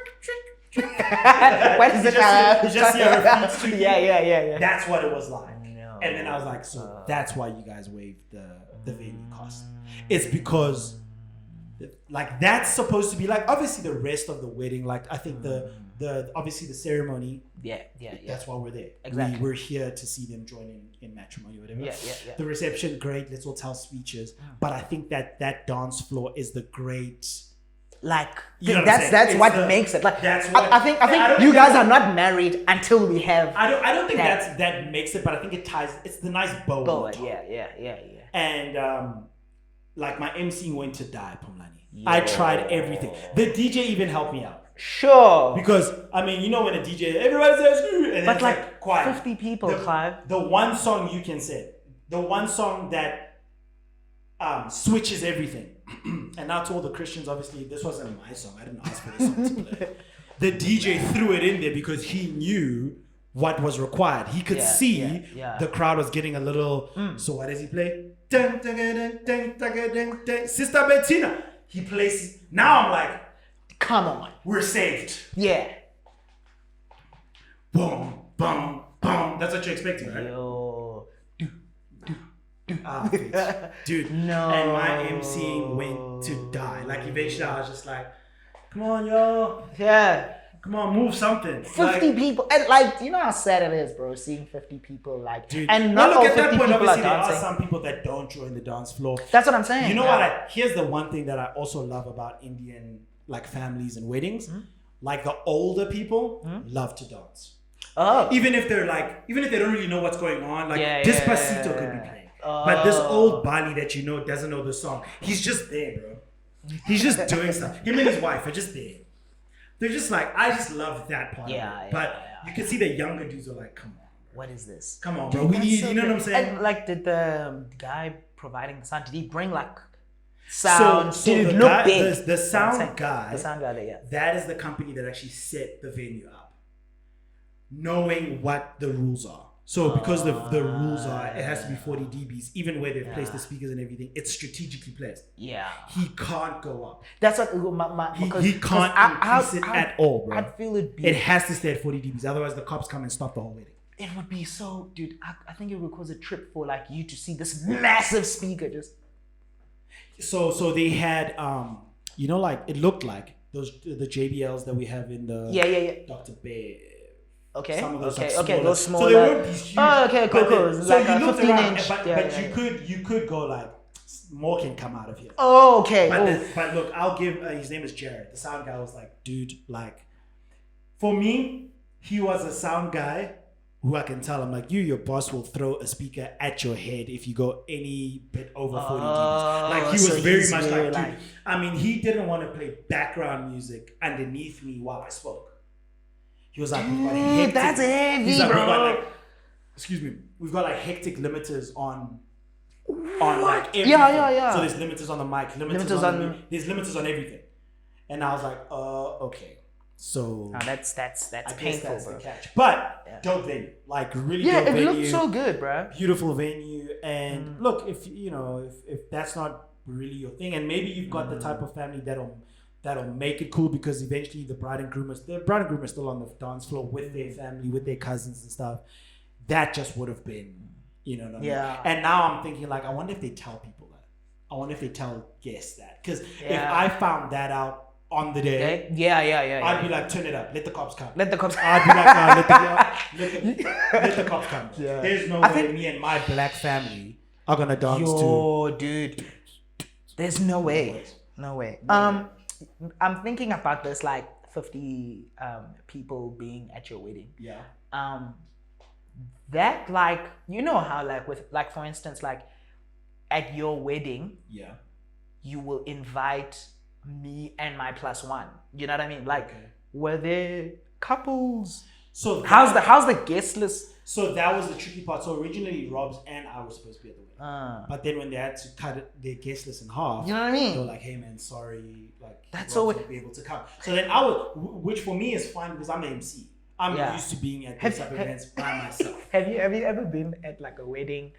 is it? You just hear her feet. Yeah. That's what it was like. And then I was like, so that's why you guys waived the venue cost. It's because, like, that's supposed to be like obviously the rest of the wedding. Like, I think the obviously the ceremony. Yeah. That's why we're there. Exactly. We're here to see them join in matrimony or whatever. Yeah. The reception, great. Let's all tell speeches. But I think that dance floor is the great. Like you know that's what makes it. Like that's what I think you guys are not married until we have. I don't think that makes it, but I think it ties. It's the nice bow. Yeah. And like my emceeing went to die, Pumlani. I tried everything. The DJ even helped me out. Sure. Because I mean, you know when a DJ, everybody says, and then But it's like quiet. 50 people, Clive. The one song you can say, the one song that switches everything. And now to all the Christians, obviously, this wasn't my song. I didn't ask for this song to play. The DJ threw it in there because he knew what was required. He could see the crowd was getting a little. So what does he play? Dun, dun, dun, dun, dun, dun, dun. Sister Bettina. He plays. Now I'm like, come on, we're saved. Yeah. Boom, boom, boom. That's what you're expecting, right? Yo. Dude. No. And my emceeing went to die. Like eventually I was just like, come on, yo. Yeah. Come on, move something. 50 people. And like, you know how sad it is, bro, seeing 50 people like, dude, and not all 50 people are obviously there dancing. are some people that don't join the dance floor. That's what I'm saying. You know what? Here's the one thing that I also love about Indian like families and weddings. Like the older people love to dance. Oh. Even if they don't really know what's going on, like Despacito could be playing. But this old Bali that you know doesn't know the song. He's just there, bro. He's just doing stuff. Him and his wife are just there. They're just like, I just love that part. But you can see the younger dudes are like, come on. Bro. What is this? Come on, bro. We need, you know what I'm saying? And like, did the guy providing the sound, did he bring like sound? So did the it look guy, big? The sound guy. The sound guy there, yeah. That is the company that actually set the venue up, knowing what the rules are. So because the rules are, it has to be 40 dBs, even where they've placed the speakers and everything, it's strategically placed. Yeah. He can't go up. That's what He can't increase it at all, bro. I'd feel it be. It has to stay at 40 dBs, otherwise the cops come and stop the whole wedding. It would be so, dude. I think it would cause a trip for like you to see this massive speaker just. So they had, you know, like it looked like the JBLs that we have in the Dr. Bear. Okay. Some of those those smaller. So they weren't these huge. Oh, okay, cool. So like you a looked 15 around, inch. but you could go like more can come out of here. Oh, okay. But look, I'll give. His name is Jared. The sound guy was like, dude, like, for me, he was a sound guy who I can tell him like, your boss will throw a speaker at your head if you go any bit over 40 dBs. Like he was very much like, dude. I mean, he didn't want to play background music underneath me while I spoke. He was like, we've got hectic. That's heavy, He's like, bro. we've got like, excuse me, we've got like hectic limiters on like everything. Yeah. So there's limiters on the mic, limiters on there's limiters on everything. And I was like, okay. So that's painful, that's bro. the catch. But dope venue, like really dope venue. Yeah, it looked so good, bro. Beautiful venue, and look, if that's not really your thing, and maybe you've got the type of family that'll make it cool because eventually the bride and groom are still on the dance floor with their family, with their cousins and stuff. That just would have been, you know what I mean? Yeah. And now I'm thinking like, I wonder if they tell people that. I wonder if they tell guests that. Because if I found that out on the day, I'd be like, turn it up, let the cops come. Let the cops. I'd be like, let the cops come. Yeah. There's no way me and my black family are gonna dance to. Dude. There's no way. No way. I'm thinking about this like 50 people being at your wedding. Yeah. That like, you know how like with like for instance like at your wedding, you will invite me and my plus one. You know what I mean? Like, were there couples? So how's the guest list? So that was the tricky part. So originally Rob's and I were supposed to be at the wedding. But then when they had to cut their guest list in half, you know what I mean? They were like, hey man, sorry, like that's Rob won't be able to come. So then which for me is fine because I'm an MC. I'm used to being at these type of events by myself. Have you ever been at like a wedding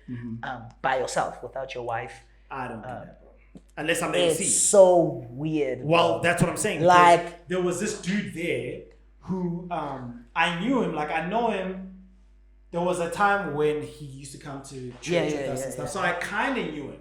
by yourself without your wife? I don't do that, bro. Unless I'm the MC. It's so weird. Well, that's what I'm saying. Like there was this dude there who I knew him, like I know him. There was a time when he used to come to church with us and stuff. So I kind of knew him.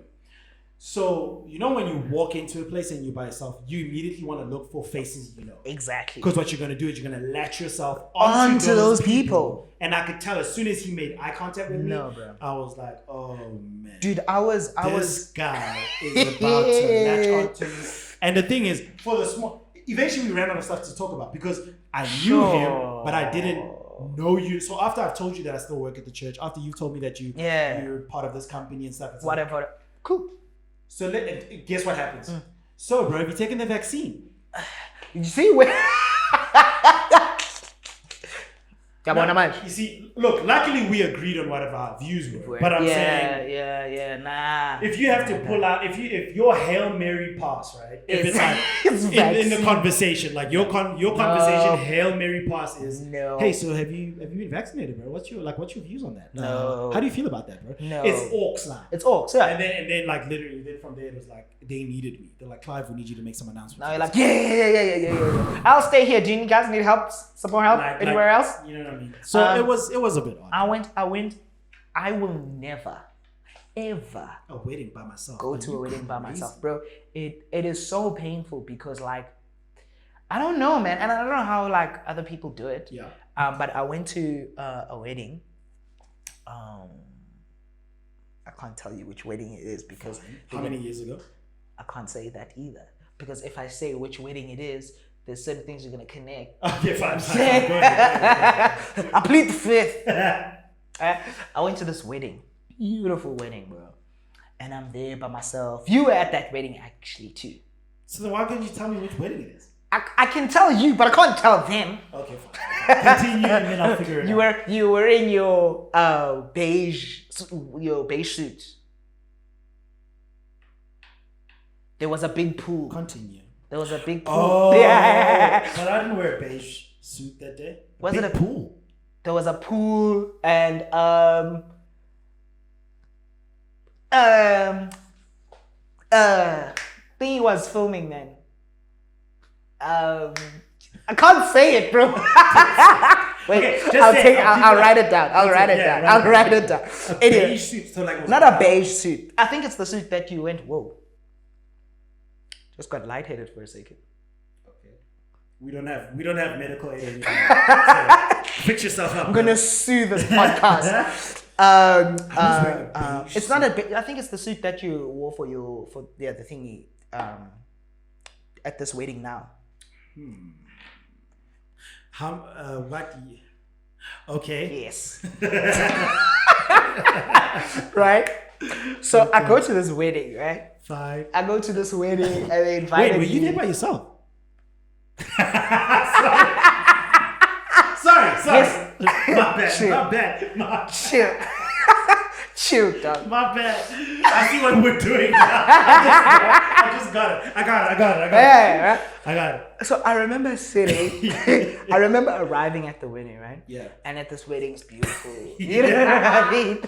So, you know, when you walk into a place and you're by yourself, you immediately want to look for faces you know. Exactly. Because what you're going to do is you're going to latch yourself onto those people. And I could tell as soon as he made eye contact with me, bro. I was like, oh man. Dude, this guy is about to latch onto me. And the thing is, eventually we ran out of stuff to talk about because I knew him, but I didn't know you. So after I've told you that I still work at the church, after you've told me that you're part of this company and stuff, it's whatever. Cool. So guess what happens? So, bro, have you taken the vaccine? You see where? Come on, man. You see, look, luckily we agreed on whatever our views were. But I'm saying, nah. if you have to pull out, if your Hail Mary pass, right? If it's like it's in the conversation, like your conversation, Hail Mary pass is, hey, so have you been vaccinated, bro? What's your views on that? No. How do you feel about that, bro? No. It's orcs now. It's orcs, yeah. And then like literally, then from there it was like they needed me. They're like, Clive, we need you to make some announcements. Now you're like, yeah. I'll stay here. Do you guys need help? Support help? Anywhere else? You know what I mean? So it was a bit odd. I went. I will never, ever a wedding by myself. Go to a wedding by myself, bro. It is so painful because like, I don't know, man, and I don't know how like other people do it. Yeah. But I went to a wedding. I can't tell you which wedding it is because how many years ago? I can't say that either because if I say which wedding it is, there's certain things you're gonna connect. Okay, fine. I plead the fifth. I went to this wedding, beautiful wedding, bro, and I'm there by myself. You were at that wedding actually too. So then why couldn't you tell me which wedding it is? I can tell you, but I can't tell them. Okay, fine. Continue and then I'll figure it out. You were in your beige suit. There was a big pool. Continue. There was a big pool. Oh, yeah. But I didn't wear a beige suit that day. Was it a pool? There was a pool and thing he was filming then. I can't say it, bro. Wait, Okay, I'll write it down. I'll write it down. A Anyway, beige suit, so like not a beige suit. I think it's the suit that you went, whoa. Just got lightheaded for a second. Okay. We don't have medical aid or anything. So fix yourself up. I'm gonna sue this podcast. It's not I think it's the suit that you wore for the thingy at this wedding now. What? Okay. Yes. Right? So I go to this wedding, right? Fine. I go to this wedding and they invited me. Wait, were you there by yourself? Sorry. Yes. My bad. Chill, dog. My bad. I see what we're doing now. I just got it. I got it. Yeah, right? I got it. So I remember sitting, I remember arriving at the wedding, right? Yeah. And at this wedding, it's beautiful. You know what I mean?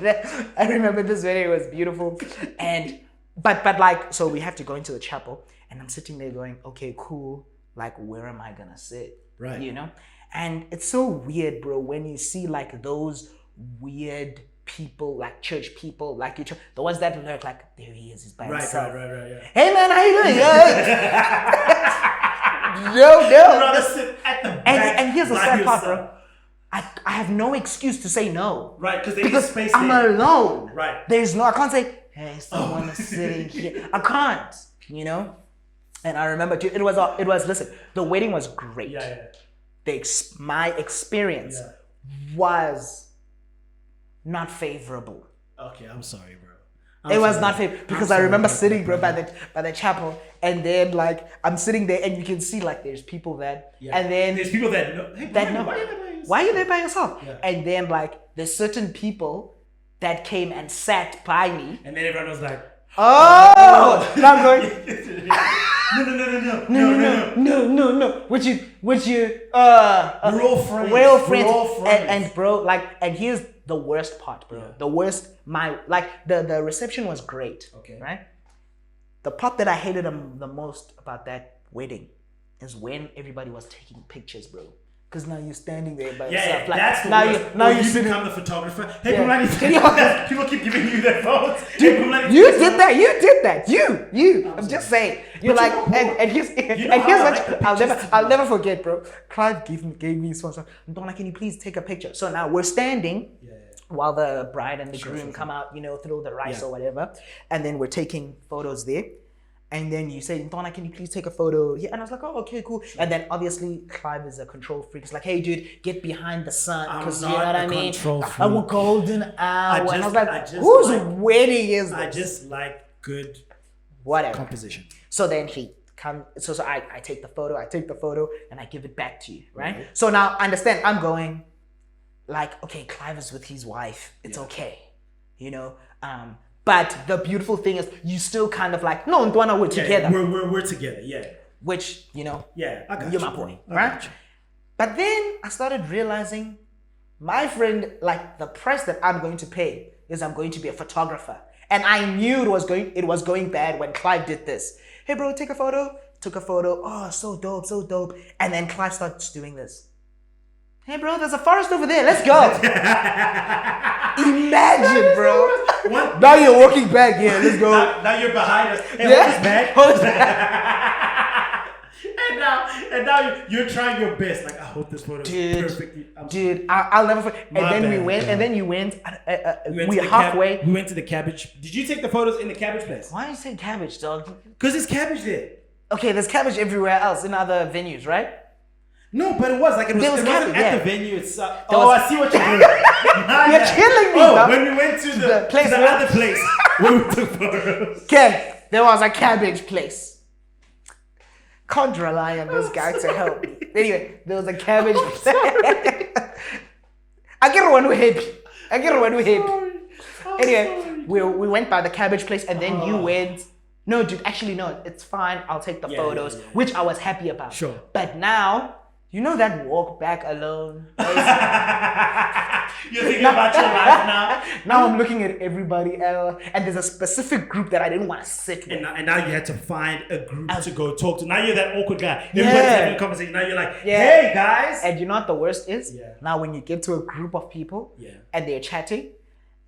I remember this wedding was beautiful. And, but like, so we have to go into the chapel and I'm sitting there going, okay, cool. Like, where am I gonna sit? Right. You know? And it's so weird, bro, when you see like those weird people, like church people, like the ones that look like, there he is, he's by himself. Right, yeah. Hey man, how you doing? No. Rather sit at the back. And here's the sad part, yourself. bro. I have no excuse to say no. Right, because Because space I'm there. alone. Right. I can't say, hey, someone is sitting here. I can't, you know? And I remember, dude, it was, listen, the wedding was great. Yeah. My experience was not favorable. Okay, I'm sorry, bro. It was not favorable because I remember sitting, bro, by the chapel, and then like I'm sitting there, and you can see like there's people that, and then there's people that know. Hey, why are you there by yourself? Yeah. And then like there's certain people that came and sat by me, and then everyone was like, oh, and I'm going. No. Would you? We're all friends. We're all friends. And bro, like, and here's the worst part, bro. Yeah. The worst, the reception was great. Okay. Right? The part that I hated the most about that wedding is when everybody was taking pictures, bro. Because now you're standing there by yourself. Like, that's the worst. now you sitting. become the photographer. Hey, Yeah. Pumlani, people keep giving you their phones. Dude, Hey, Pumlani, you did that. You. I'm just saying. You're like, and here's what I'll never forget, bro. Clive gave me his phone. So, Donna, can you please take a picture? So now we're standing while the bride and the groom come out, throw the rice or whatever, and then we're taking photos there. And then you say, Donna, can you please take a photo? Yeah, and I was like, oh, okay, cool. Sure. And then obviously Clive is a control freak. It's like, hey, dude, get behind the sun, because you know what I mean. I want golden hour. And I was like, whose wedding is this? I just like good whatever. Composition. So then he come. So I take the photo, and I give it back to you, right? So now understand, I'm going, like, okay, Clive is with his wife. It's okay, you know. But the beautiful thing is, you still kind of like, no, Ndwana, we're together. We're together, yeah. Which, you know, I got you're you, my boy, I right? got you. But then I started realizing, my friend, like, the price that I'm going to pay is I'm going to be a photographer. And I knew it was going bad when Clive did this. Hey bro, take a photo. Took a photo. Oh, so dope. And then Clive starts doing this. Hey bro, there's a forest over there. Let's go. Imagine, bro. What? Now you're walking back here. Let's go. Now you're behind us. Hey, Yeah. hold this back. and now you're trying your best. Like, I hope this photo is perfectly. I'll never forget. And My then bad, we went. yeah. And then you went. We We're halfway. We went to the cabbage. Did you take the photos in the cabbage place? Why are you saying cabbage, dog? Because there's cabbage there. Okay, there's cabbage everywhere else in other venues, right? No, but it was like it wasn't cabbage, at yeah. the venue itself. was- I see what you're doing. You're killing me, Oh, dog. when we went to the place to the where- other place where we took photos. Okay, there was a cabbage place. Can't rely on this guy to help me. Anyway, there was a cabbage place. I get one who happy. Anyway, we went by the cabbage place, and then you went. No, dude, actually, no, it's fine. I'll take the photos, which I was happy about. Sure. But now, you know that walk back alone? You're thinking about your life now. Now I'm looking at everybody else, and there's a specific group that I didn't want to sit with. And now you had to find a group to go talk to. Now you're that awkward guy. Yeah. Everybody's having a conversation. Now you're like, Yeah. hey, guys. And you know what the worst is? Yeah. Now when you get to a group of people Yeah. and they're chatting,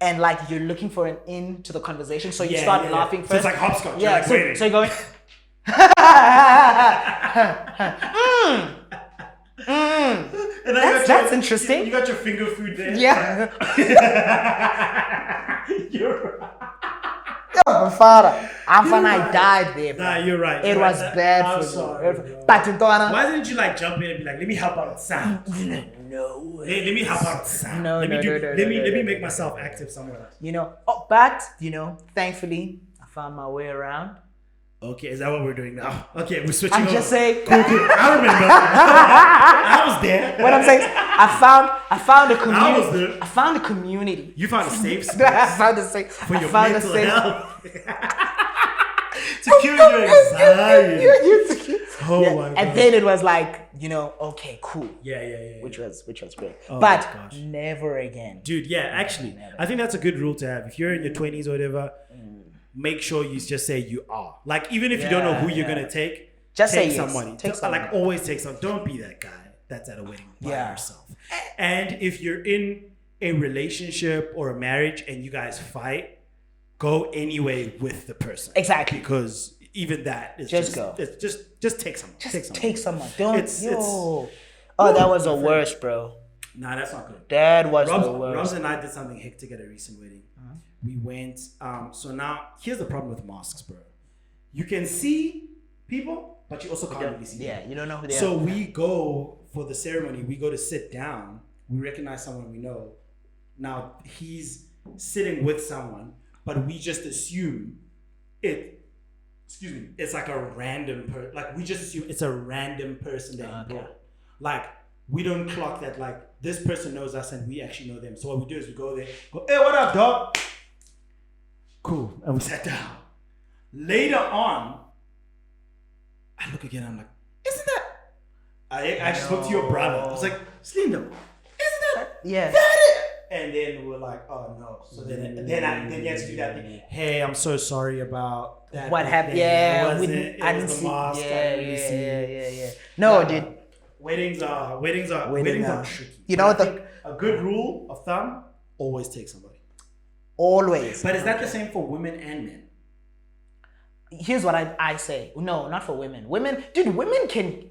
and like you're looking for an in to the conversation, so you Yeah, start yeah, laughing yeah. first. So it's like hopscotch. Yeah, You're like so, waiting. so you're going. And now you got That's interesting. You got your finger food there. Yeah. You're I'm fine. I died there, bro. Nah, you're right. It You're was right. bad I'm for sorry, you. bro. But Ntwana, Why didn't you like jump in and be like, let me help out with sound? no. Hey, let me help out with sound. No, let me no, let me make myself active somewhere else. You know, but you know, thankfully, I found my way around. Okay, is that what we're doing now? Okay, we're switching I'm over. just saying. Cool. I remember. I was there. What I'm saying is, I found a community. I was there. I found a community. You found a safe space I found a safe. for I your found mental a safe. health. To cure your anxiety. Oh Yeah, my god. and then it was like, you know, okay, cool. Yeah. Which was great. Oh but my gosh. never again. Dude, yeah, actually, I think that's a good rule to have. If you're in your 20s or whatever, make sure you just say you are. Like, even if you don't know who you're gonna take, Just take say yes. somebody. Take somebody. Like, always take some. Don't be that guy that's at a wedding by Yeah. yourself. And if you're in a relationship or a marriage and you guys fight, go anyway with the person. Exactly. Because even that is Just go. It's just take someone. Just take someone. Don't. It's- Oh, that was the worst, bro. Nah, that's not good. That was the worst. Robs and I did something hectic at a recent wedding. We went. So now here's the problem with mosques, bro. You can see people, but you also can't really see. Yeah, them. you don't know who they So are. we go for the ceremony. We go to sit down. We recognize someone we know. Now he's sitting with someone, but we just assume it. Excuse me. It's like a random like we just assume it's a random person that he brought. Like we don't clock that. Like this person knows us and we actually know them. So what we do is we go there. Go, hey, what up, dog? Cool. And we sat down. Later on, I look again. I'm like, isn't that? I spoke to your brother. I was like, Slindo, isn't that? Yeah. That it? And then we're like, oh no. So then you have to do that thing. Hey, I'm so sorry about that. What happened? thing. Yeah, it wasn't, I it didn't was see. the mosque. I didn't really see. Yeah. No, dude. Weddings are tricky. You know what I think a good rule of thumb: always take somebody. Always. But is that the same for women and men? Here's what I say. No, not for women. Women can.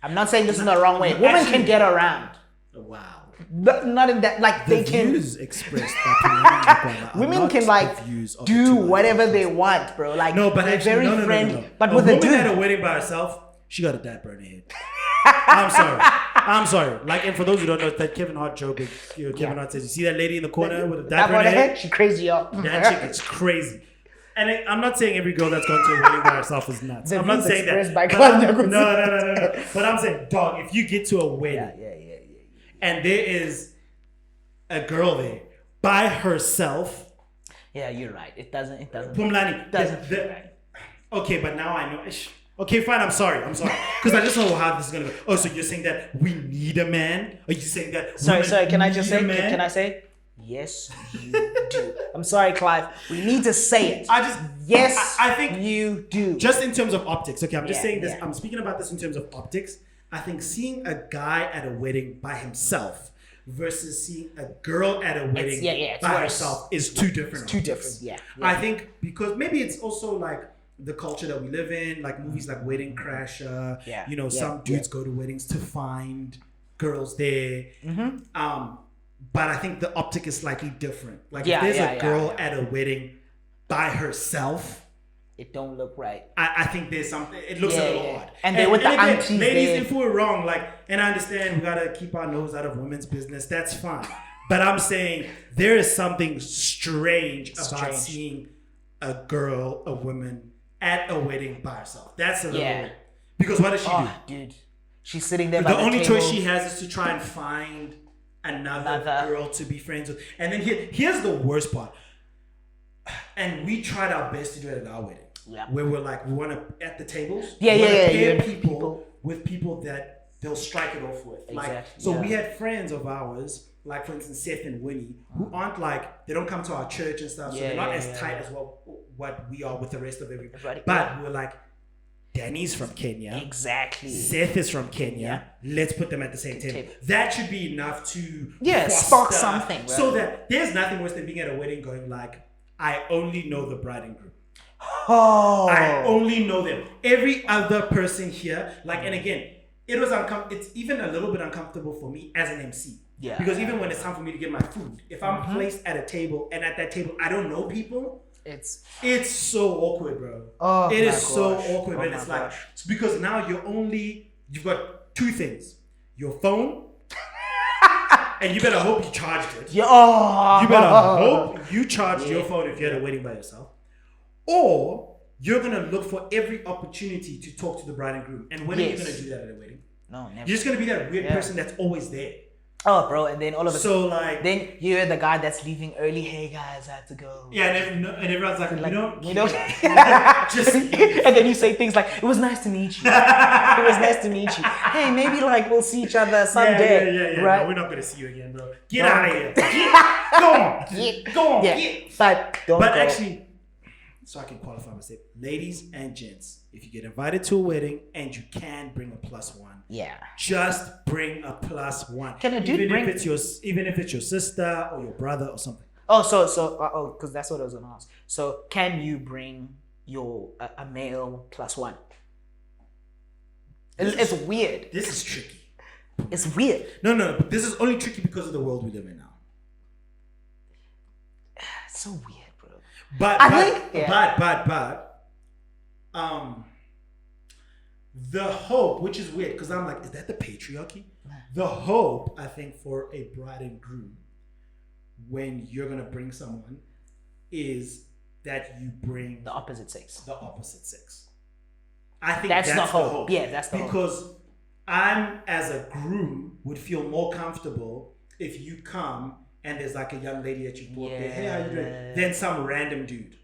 I'm not saying this in the wrong way. Women can get around. Wow. But not in that, like The they can. views expressed that Women can like do whatever they want, bro. Like No, but they're actually, very no. friendly. But a with a woman at a dude, wedding by herself, she got a diaper in her head. I'm sorry. Like, and for those who don't know, that Kevin Hart joke. Kevin Hart says, "You see that lady in the corner with a diaper in her head? she crazy up. That chick is crazy." I'm not saying every girl that's gone to a wedding by herself is nuts. I'm not saying that. By No. But I'm saying, dog, if you get to a wedding and there is a girl there by herself. Yeah, you're right. It doesn't. Pumlani, Doesn't feel right. Okay, but now I know. Okay, fine. I'm sorry. Because I just know how this is gonna go. Oh, so you're saying that we need a man? Are you saying that? Sorry. Can I just say? need a man? Can I say? Yes, you do. I'm sorry, Clive. We need to say it. Yes, I think you do. Just in terms of optics. Okay, I'm just saying this. Yeah. I'm speaking about this in terms of optics. I think seeing a guy at a wedding by himself versus seeing a girl at a wedding it's by worse. herself is two different. It's too optics. different. I think because maybe it's also like the culture that we live in, like movies like Wedding Crasher. Some dudes go to weddings to find girls there. But I think the optic is slightly different. Like if there's a girl at a wedding by herself, it don't look right. I think there's something. It looks a little odd. And then with the again, aunties ladies, there. if we're wrong, and I understand we gotta keep our nose out of women's business. That's fine. But I'm saying there is something strange about seeing a woman at a wedding by herself. That's a little weird. Because what does she do? Dude, she's sitting there by the only table. choice she has is to try and find another girl to be friends with. And then here's the worst part. And we tried our best to do it at our wedding. Yeah. Where we're like, we want to, at the tables, pair people with people that they'll strike it off with. We had friends of ours, like for instance, Seth and Winnie, who aren't they don't come to our church and stuff, so they're not as tight as what we are with the rest of everybody. But we're like, Danny's from Kenya. Exactly. Seth is from Kenya. Let's put them at the same table. That should be enough to spark something. Right? So that there's nothing worse than being at a wedding going I only know the bride and groom. Oh. I only know them. Every other person here, and again, it was it's even a little bit uncomfortable for me as an MC. Yeah. Because even when it's time for me to get my food, if I'm placed at a table and at that table I don't know people, it's so awkward, bro. Oh, it is so awkward. Oh, but it's because now you've got two things: your phone, and you better hope you charged it. You better hope you charged your phone if you're at a wedding by yourself, or you're gonna look for every opportunity to talk to the bride and groom. And when are you gonna do that at a wedding? No, never. You're just gonna be that weird person that's always there. Oh, bro, and then all of a sudden, so then you're the guy that's leaving early. Hey guys, I have to go. Yeah, and everyone's like, we don't. Just and then you say things like, "It was nice to meet you. It was nice to meet you. Hey, maybe we'll see each other someday." Yeah. Right? No, we're not gonna see you again, bro. Get out of here. Go on. But don't. But actually, so I can qualify myself, ladies and gents, if you get invited to a wedding and you can bring a +1, just bring a +1. Can a dude bring? Even if it's your sister or your brother or something. Oh, because that's what I was gonna ask. So, can you bring a male +1? It's weird. This is tricky. It's weird. No. This is only tricky because of the world we live in now. It's so weird. But the hope, which is weird, because I'm like, is that the patriarchy? The hope, I think, for a bride and groom, when you're gonna bring someone, is that you bring the opposite sex. I think that's the hope. Yeah, that's the hope. Because I'm, as a groom, would feel more comfortable if you come and there's a young lady that you brought there. Hey, how you doing? Then some random dude.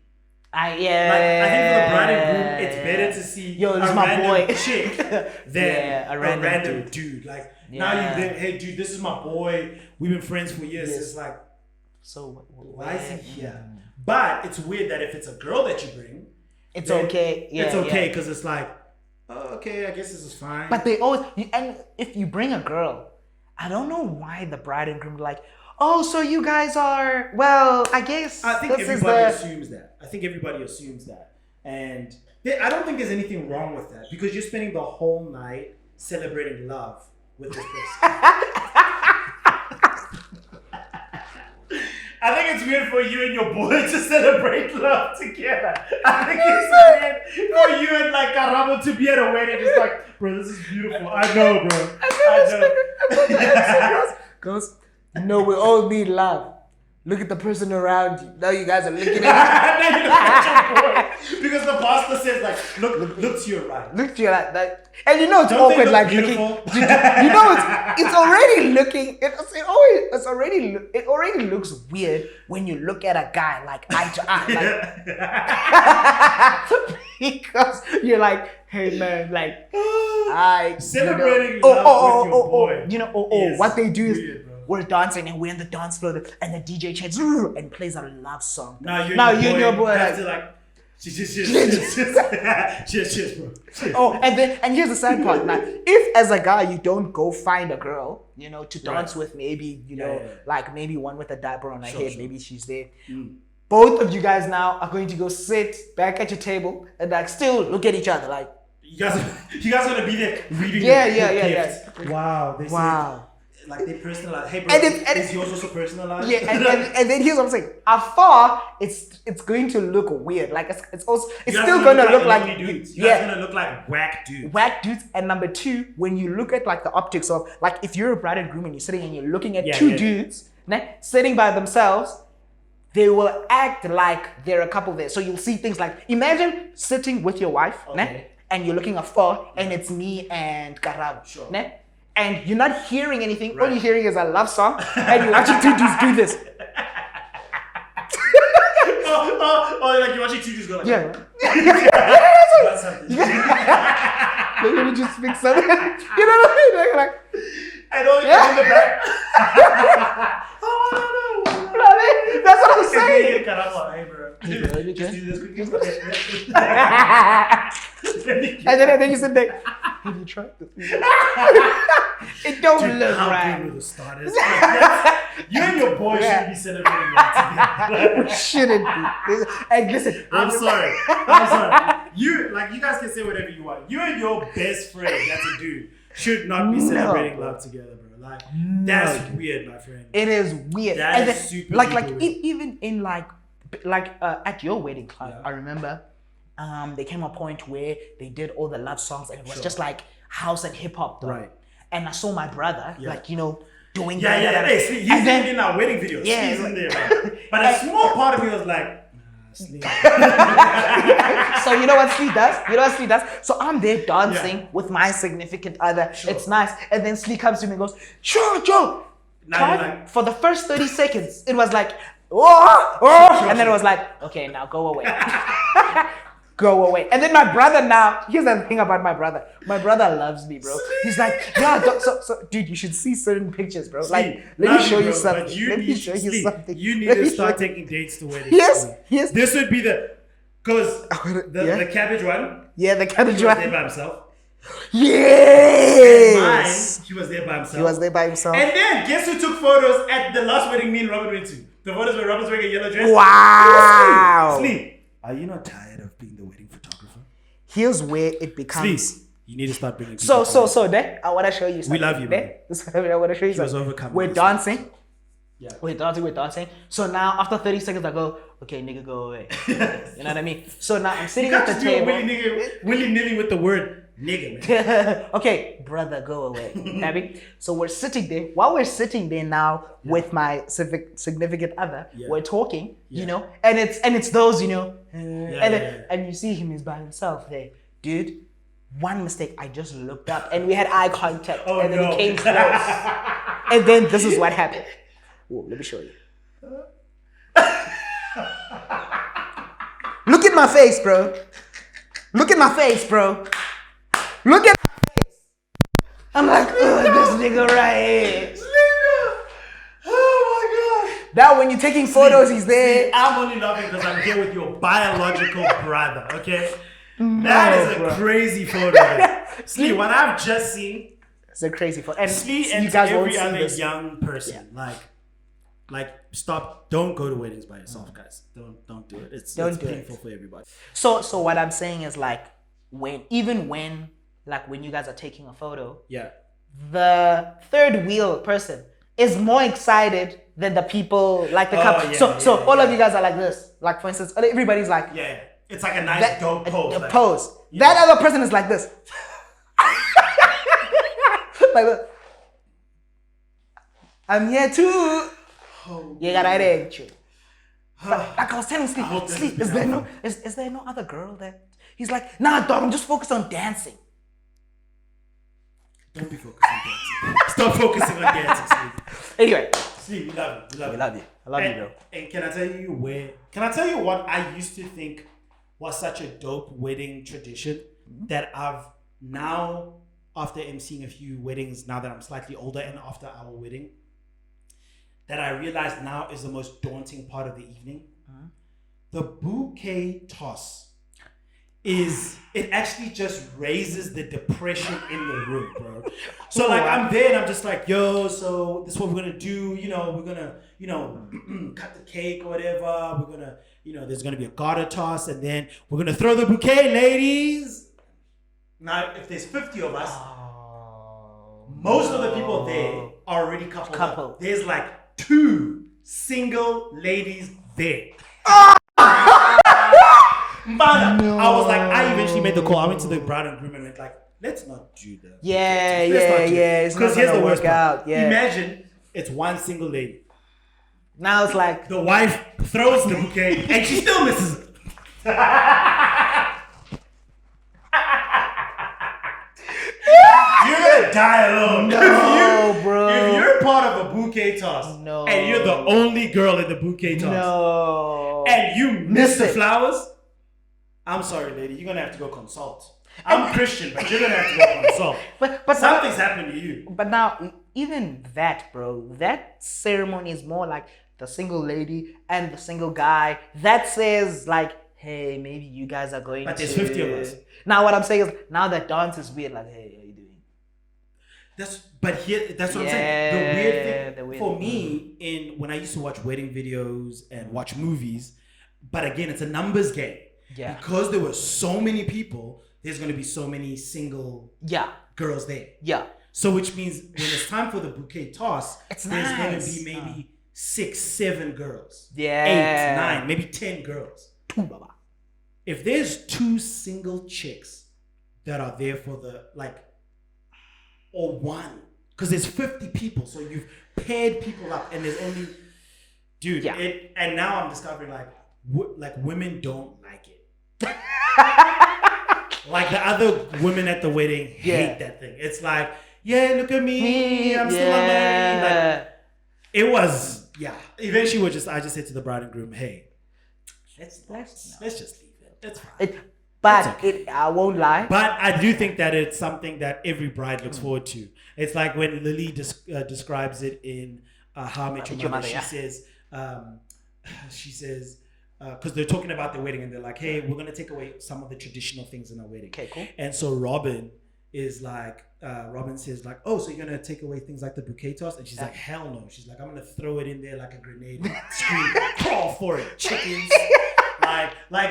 I think for the bride and groom, it's better to see this a my random boy. chick than a random dude. Now hey dude, this is my boy. We've been friends for years. It's so why is he here? But it's weird that if it's a girl that you bring, it's okay. Yeah, it's okay because it's okay, I guess this is fine. But they always, and if you bring a girl, I don't know why the bride and groom are oh, so you guys are, I guess. I think everybody assumes that. And I don't think there's anything wrong with that because you're spending the whole night celebrating love with this person. I think it's weird for you and your boy to celebrate love together. I think it's weird for you and Karamo to be at a wedding. Just bro, this is beautiful. I know, bro. I know. Because we all need love. look at the person around you. Now you guys are looking at Then you look at your boy. Because the pastor says, like, look to your right. look to your like, and you know it's Don't they awkward, look like beautiful? looking. You know it's already looking. It already looks weird when you look at a guy like eye to eye, like, because you're like, hey man, like, Celebrating love with your boy. You know, is what they do is weird, bro. we're dancing and we're in the dance floor and the DJ changes and plays a love song. Now you and your boy have to like, cheers, bro. Oh, and here's the sad part. Like, if as a guy you don't go find a girl, you know, to dance with, maybe, you know, like maybe one with a diaper on her head, maybe she's there. Both of you guys now are going to go sit back at your table and like still look at each other like, you guys are gonna be there reading. Yeah. Wow. Wow. Like they personalize. Hey bro, is yours also personalized? Yeah, and then here's what I'm saying. Afar, it's going to look weird. Like it's still gonna look like dudes. You guys gonna look like whack dudes. Whack dudes. And number two, when you look at like the optics of like if you're a bride and groom and you're sitting and you're looking at two dudes sitting by themselves, they will act like they're a couple there. So you'll see things like, imagine sitting with your wife, and you're looking afar, and it's me and Karabo. Sure. And you're not hearing anything. All you're hearing is a love song, and you're watching two dudes do this. like you're watching two dudes go like, That's something. Let me just fix something. You know what I mean? Like, and all you're in the back. That's what I'm saying. Hey, bro. Just do this quickly. And then you sit there. Have you tried this? It don't look right. Good with the starters. You and your boy should be celebrating that together. Shouldn't be. And listen, I'm sorry. You guys can say whatever you want. You and your best friend, that's a dude, should not be celebrating love together, bro. Like that's weird, my friend. It is weird. That is super weird. Even in like at your wedding, Clive, I remember there came a point where they did all the love songs and it was just like house and hip hop, right? And I saw my brother, like, you know, doing Hey, see, he's in our wedding video. Yeah, he's in there, right? But a small part of me was like, Sleep. So you know what Slee does? So I'm there dancing with my significant other. Sure. It's nice. And then Slee comes to me and goes, sure, Joe. Like, for the first 30 seconds, it was like, oh, and then it was like, okay, now go away. Go away. And then my brother now, here's the thing about my brother. My brother loves me, bro. He's like, yeah, so dude, you should see certain pictures, bro. Like, let me show you something. You need to start taking dates to weddings. Yes. This would be the cabbage one. Yeah, the cabbage he was one. there by himself. Yes. Mine, he was there by himself. And then guess who took photos at the last wedding me and Robert went to? The photos where Robert's wearing a yellow dress. Wow. Slee, are you not tired of being the wedding photographer? Here's where it becomes. Slee, you need to start bringing people. So then I want to show you something. We love you, man. I want to show you something. We're dancing. Yeah. We're dancing. So now after 30 seconds I go, okay, nigga, go away. You know what I mean? So now I'm sitting at the table. Willy-nilly with the word nigga, man. Okay, brother, go away. Happy? So we're sitting there. While we're sitting there now with my significant other, we're talking, you know, and it's those, you know, and you see him, he's by himself there. Dude, one mistake, I just looked up and we had eye contact and then he came close. And then this is what happened. Whoa, let me show you. Look at my face, bro. Look at my face. I'm like, this nigga right here. Oh my god. Now when you're taking photos, he's there. I'm only laughing because I'm here with your biological brother, okay? That is a crazy photo. Slee, what I've just seen. It's a crazy photo. And Slee and every other young person, like, stop. Don't go to weddings by yourself, guys. Don't do it. It's painful for everybody. So what I'm saying is like when you guys are taking a photo, the third wheel person is more excited than the people like the couple. So all of you guys are like this. Like for instance, everybody's like it's like a nice dope pose. Pose. That other person is like this. Like, I'm here too. Oh, You got that attitude. huh. Like I was telling I hope Sleep, this Sleep, is helpful. is there no other girl that he's like, nah, dog, I'm just focused on dancing. Don't be focused on dancing. Stop focusing on dancing, Sleep. Anyway, Sleep, we love you. we love you. I love you, bro. And can I tell you can I tell you what I used to think was such a dope wedding tradition that I've now, after emceeing a few weddings, now that I'm slightly older and after our wedding, that I realize now is the most daunting part of the evening. The bouquet toss it actually just raises the depression in the room, bro. So like I'm there and I'm just like, yo, so this is what we're gonna do, we're gonna, cut the cake or whatever. We're gonna, there's gonna be a garter toss and then we're gonna throw the bouquet, ladies. Now, if there's 50 of us, most of the people there are already coupled up. There's like 2 single ladies there. Mbana, I was like, I eventually made the call. I went to the bride and groom and went like, let's not do that. Yeah. It's because not here's gonna the worst work part. out. Yeah. Imagine it's one single lady. Now it's like The wife throws the bouquet and she still misses it. You're gonna die alone. no, bro. If you're part of a bouquet toss No. and you're the only girl in the bouquet toss No. and you miss the it. flowers, I'm sorry, lady. You're gonna have to go consult. I'm Christian, but you're gonna have to go consult. But Something's happened to you. But now, even that, bro, that ceremony is more like the single lady and the single guy. That says like, hey, maybe you guys are going But to... there's 50 of us. Now what I'm saying is, now that dance is weird, like, hey, how you doing? That's what I'm saying. The weird thing for me when I used to watch wedding videos and watch movies, but again, it's a numbers game. Yeah. Because there were so many people, there's going to be so many single girls there. Yeah. So which means when it's time for the bouquet toss, It's there's going nice. to be maybe 6, 7 girls. Yeah. 8, 9, maybe 10 girls. If there's 2 single chicks that are there for the or 1, because there's 50 people, so you've paired people up, and there's only, dude. Yeah. And now I'm discovering women don't like it. Like the other women at the wedding hate that thing. It's like, yeah, look at me, I'm still unmarried. Like, it was, eventually I just said to the bride and groom, hey, let's just leave it. It's fine. I won't lie. But I do think that it's something that every bride looks forward to. It's like when Lily describes it in How I Met Your Mother. She says, because they're talking about the wedding and they're like, hey, we're going to take away some of the traditional things in our wedding. Okay, cool. And so Robin says like, oh, so you're going to take away things like the bouquet toss? And she's like, hell no. She's like, I'm going to throw it in there like a grenade. Scream, crawl for it, chickens.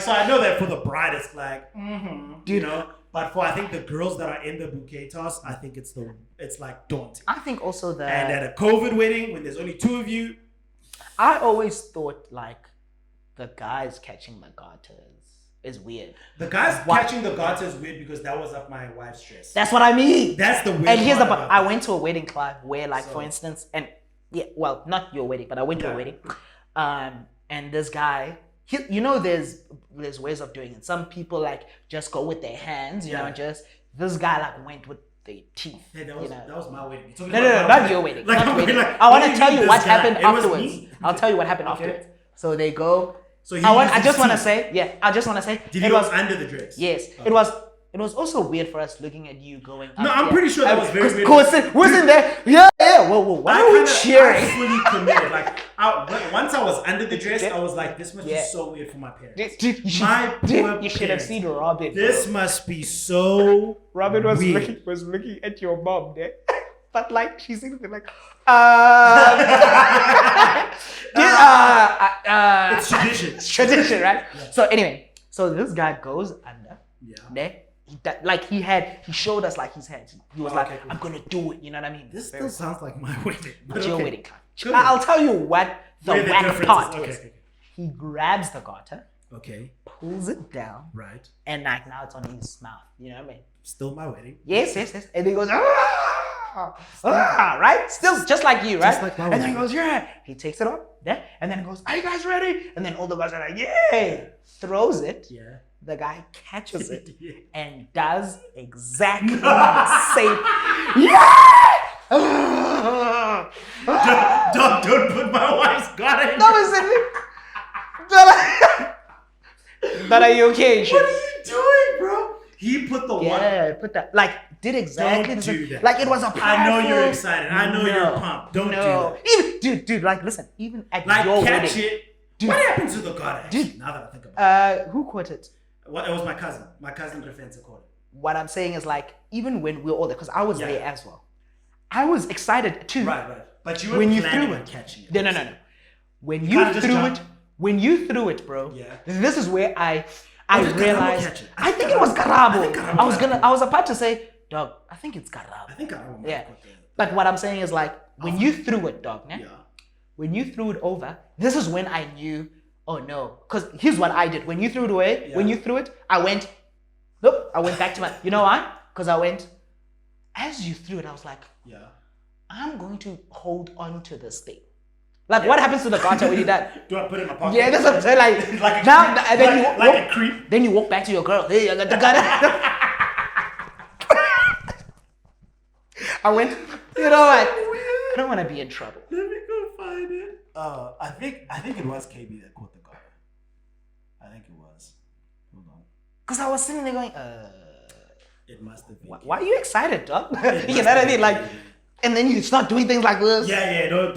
So I know that for the bride, it's like, but for I think the girls that are in the bouquet toss, I think it's like daunting. I think also that... And at a COVID wedding, when there's only 2 of you... I always thought like the guys catching the garters is weird. The guys catching the garter is weird because that was up my wife's dress. That's what I mean. That's the weird And here's the part. part. I went to a wedding, Clive, where for instance, and not your wedding, but I went to a wedding. And this guy, there's ways of doing it. Some people just go with their hands, just this guy went with their teeth. Hey, that was my wedding. No, not your wedding. I want to tell you what happened afterwards. I'll tell you what happened afterwards. So they go. So I just want to say. Did it was under the dress? Yes, it was also weird for us looking at you going. No, I'm pretty sure that was very weird. Was in there? Yeah. Whoa. Why are we cheering? I fully committed. Once I was under the dress, I was like, this must be so weird for my parents. You should have seen Robin. This must be so. Robin was weird. looking at your mom there. But she seems to be like, it's tradition. It's tradition, right? Yeah. So anyway, this guy goes under. There. He showed us his hands. He was cool. I'm gonna do it. You know what I mean? This still sounds like my wedding. But your wedding. I'll tell you what the whack part is. Okay. He grabs the garter. Okay. Pulls it down. Right. And now it's on his mouth. You know what I mean? Still my wedding. Yes. And he goes, right? Still just like you, right? like my and then he wife. goes, yeah. He takes it up, yeah, and then goes, are you guys ready? And then all the guys are like, yeah. Throws it. Yeah. The guy catches it Yeah. and does exactly the same. Yeah! Don't put my wife's gun in. No, is it? But are you okay? What are you doing, bro? He put the one. Yeah, put that. Like, did exactly Don't the do same. that. Like, it was a powerful. I know you're excited. I know you're pumped. Don't do that. Even, dude, like, listen. Even at Like, your catch wedding, it. What happened to the gun? Dude. Now that I think about it. who caught it? Well, it was my cousin. My cousin Defensa caught it. What I'm saying is, like, even when we were all there, because I was Yeah. there as well, I was excited too. Right. But you were When you planning threw on it. catching it. No. When you can't just threw jump. it, bro, Yeah. this is where I did Garabo realized. catch it? I think it was Garabo. Garabo I was got it. I was about to say, dog. I think it's Garabo. I think I remember. Yeah. But what I'm saying is, like, when you threw it, dog. Yeah. When you threw it over, this is when I knew. Oh no! Because here's what I did. When you threw it away, Yeah. when you threw it, I went. Nope. I went back to my. You know why? Because I went. As you threw it, I was like, Yeah. I'm going to hold on to this thing. Like, what happens to the garter when you that? Do I put it in my pocket? Yeah, that's what I'm saying. Like, Like a now, creep. and then Like- you like walk, a creep. Then you walk back to your girl. Hey, I got the garter. I went. You know what? I don't want to be in trouble. Let me go find it. I think it was KB that caught the guy. I think it was. Hold on. Because I was sitting there going, It must have been. why are you excited, dog? It You must know what have I mean? been Like, KB. and then you start doing things like this. Yeah. Don't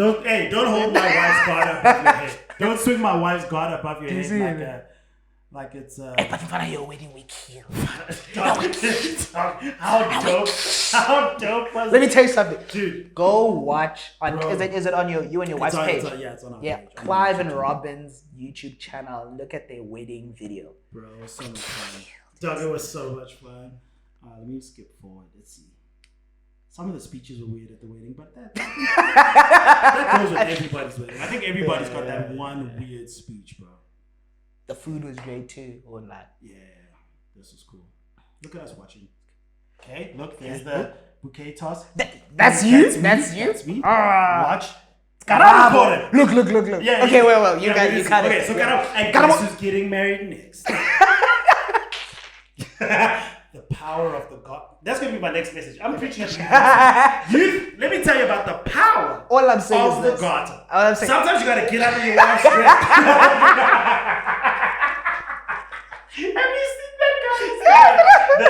hold my wife's guard above your head. Don't swing my wife's guard above your see head it? like it's But in front of your wedding, we kill. How dope was Let me it? tell you something. Dude. Go watch on. Bro. Is it on you and your wife's page? It's on our Yeah, page. Clive and Robin's YouTube channel. Look at their wedding video. Bro, it was so much fun. Doug, it was so much fun. Let me skip forward. Let's see. Some of the speeches were weird at the wedding, but that goes with everybody's wedding. I think everybody's got that one weird speech, bro. The food was great too, or not? Yeah, this is cool. Look at us watching. Okay, look, there's the bouquet toss. That's you. That's me. That's you. That's me. Ah. Watch. Caramba. Look. Yeah. Okay, well, you yeah, got we you got it. Okay, so Yeah. and Caramba. guess who's getting married next? The power of the God. That's gonna be my next message. I'm preaching at youth. Let me tell you about the power All I'm saying of is the this. garter. All I'm saying. Sometimes you gotta get out of your wife's dress. Have you seen that guy?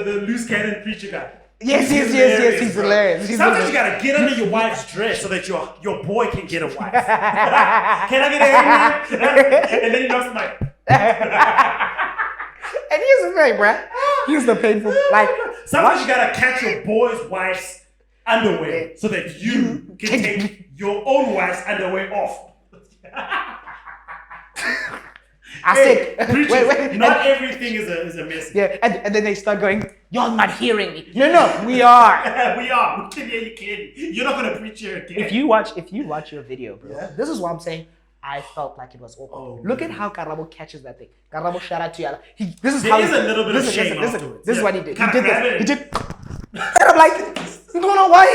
The loose cannon preacher guy. Yes, He's he's bro. hilarious. He's Sometimes you hilarious. gotta get under your wife's dress so that your boy can get a wife. Can I get an amen? And then he knocks like. And here's the thing, bruh. Here's the painful. Like, Sometimes you gotta catch your boy's wife's underwear so that you can take your own wife's underwear off. I said, preachers, wait. not everything is a message. Yeah, and then they start going, you're not hearing me. No, we are. We are. We can hear you, kid. You're not gonna preach here again. If you watch your video, bro, Yeah. this is what I'm saying. I felt like it was awkward. Oh, Look man. at how Karabo catches that thing. Karabo, shout out to you. This is There how is a little bit of listen, shame listen, afterwards. This is Yeah. what he did. He Kinda did grab this. it. He did. And I'm like, I don't know why.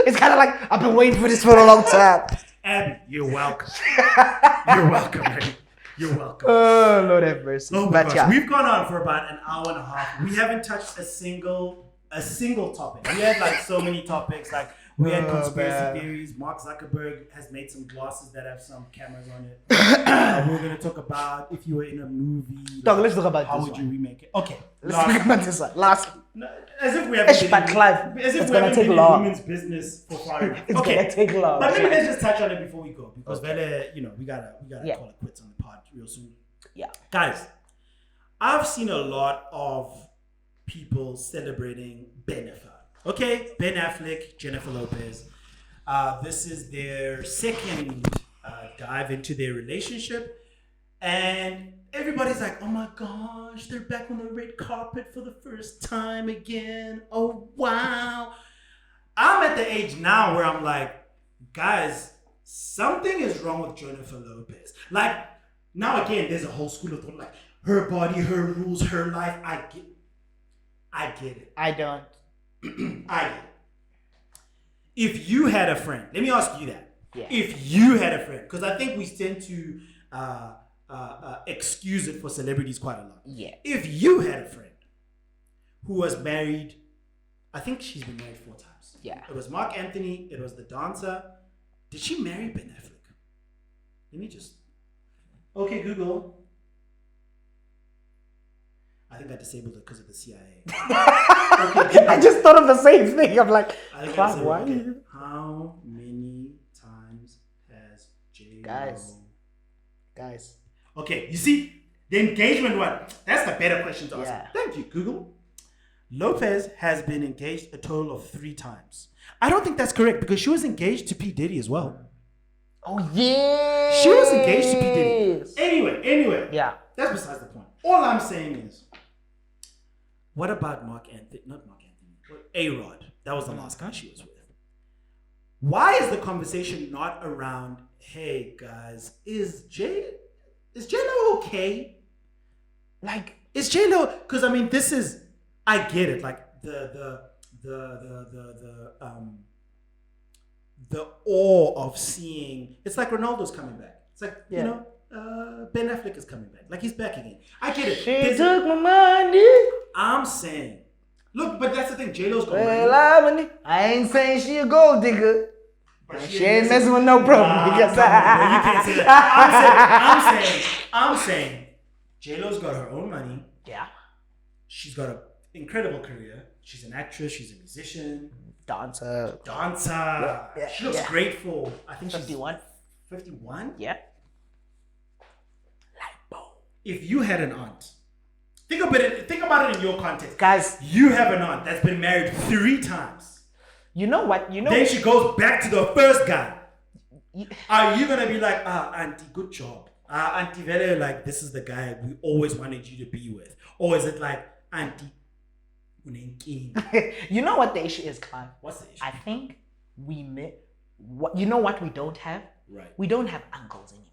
It's kind of like I've been waiting for this for a long time. Abby, you're welcome. You're welcome, man. You're welcome. Oh Lord have mercy. Oh my But gosh, yeah, we've gone on for about an hour and a half. We haven't touched a single topic. We had like so many topics. Like we had Oh, conspiracy man. theories. Mark Zuckerberg has made some glasses that have some cameras on it. We're gonna talk about if you were in a movie. Dog, let's talk about how this would one. you remake it? Okay. let's talk about this one. Last, No, as if we haven't been but Clive, as if it's we gonna haven't take been long. in women's business for far enough. It's Okay. gonna take long. But maybe Clive. let's just touch on it before we go because Vele, we gotta Yeah. call it quits on the pod real soon. Yeah. Guys, I've seen a lot of people celebrating Ben Affleck. Okay, Ben Affleck, Jennifer Lopez. This is their second dive into their relationship, and everybody's like, "Oh my gosh, they're back on the red carpet for the first time again! Oh wow!" I'm at the age now where I'm like, guys, something is wrong with Jennifer Lopez. Like, now again, there's a whole school of thought, like, her body, her rules, her life. I get it. I don't. I get it. if you had a friend, let me ask you that. Yeah. If you had a friend, because I think we tend to excuse it for celebrities quite a lot. Yeah. If you had a friend who was married, I think she's been married 4 times. Yeah. It was Mark Anthony. It was the dancer. Did she marry Ben Affleck? Let me just. Okay, Google. I think I disabled it because of the CIA. Okay, I just thought of the same thing. I'm like, I think Clive, why? How many times has J-Lo? Guys. Okay, you see, the engagement one, that's the better question to ask. Yeah. Thank you, Google. Lopez has been engaged a total of 3 times. I don't think that's correct because she was engaged to P. Diddy as well. Oh, yeah. She was engaged to P. Diddy. Anyway. Yeah. That's besides the point. All I'm saying is, what about Mark Anthony? Not Mark Anthony. A-Rod. That was the last guy she was with. Why is the conversation not around, hey guys, is J-Lo okay? Like, is J-Lo, because I mean, this is, I get it, like the awe of seeing, it's like Ronaldo's coming back. It's like, you know, Ben Affleck is coming back. Like, he's back again. I get it. She took my money. I'm saying, look, but that's the thing. J-Lo's got money. I ain't saying she a gold digger. But she ain't messing with no problem. You can't say that. I'm saying, J-Lo's got her own money. Yeah. She's got an incredible career. She's an actress. She's a musician. Dancer. Yeah, she looks grateful. I think 51. She's 51? Yeah. If you had an aunt, think about it in your context. Guys. You have an aunt that's been married 3 times. You know what? Then she goes back to the first guy. Are you gonna be like, auntie, good job? Auntie Vele, like, this is the guy we always wanted you to be with? Or is it like, auntie, you know what the issue is, Clive? What's the issue? I think you know what we don't have? Right. We don't have uncles anymore.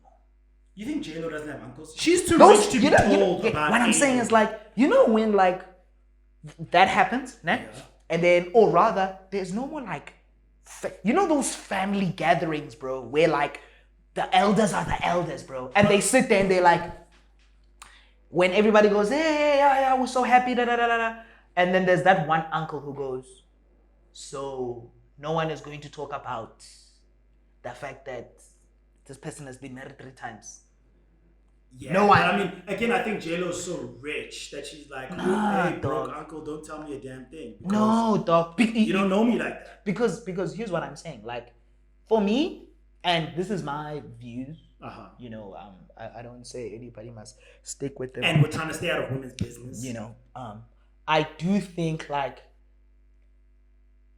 You think J-Lo doesn't have uncles? She's too rich to be told about what I'm saying is, like, you know when, like, that happens, né? Yeah. And then, or rather, there's no more, like, you know those family gatherings, bro, where, like, the elders are the elders, bro. And they sit there and they're like, when everybody goes, hey, yeah, we're so happy, da da da da. And then there's that one uncle who goes, so no one is going to talk about the fact that this person has been married 3 times. Yeah, no one. But I mean, again, I think J-Lo's so rich that she's like, hey, broke uncle, don't tell me a damn thing. No, dog. You don't know me like that. Because here's what I'm saying. Like, for me, and this is my views, you know, I don't say anybody must stick with them. And we're trying to stay out of women's business. You know, I do think, like,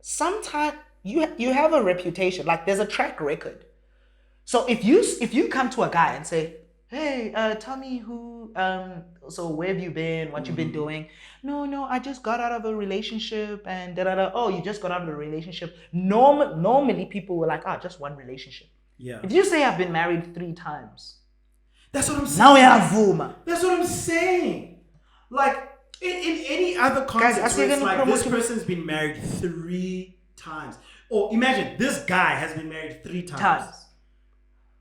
sometimes you have a reputation, like there's a track record. So if you come to a guy and say, hey, tell me so where have you been, what you've been doing? No, I just got out of a relationship and da-da-da. Oh, you just got out of a relationship. Normally people were like, just one relationship. Yeah. If you say I've been married 3 times. That's what I'm saying. Now we have Vuma. That's what I'm saying. Like, in any other context, guys, where it's like, this person's been married 3 times. Or imagine, this guy has been married 3 times.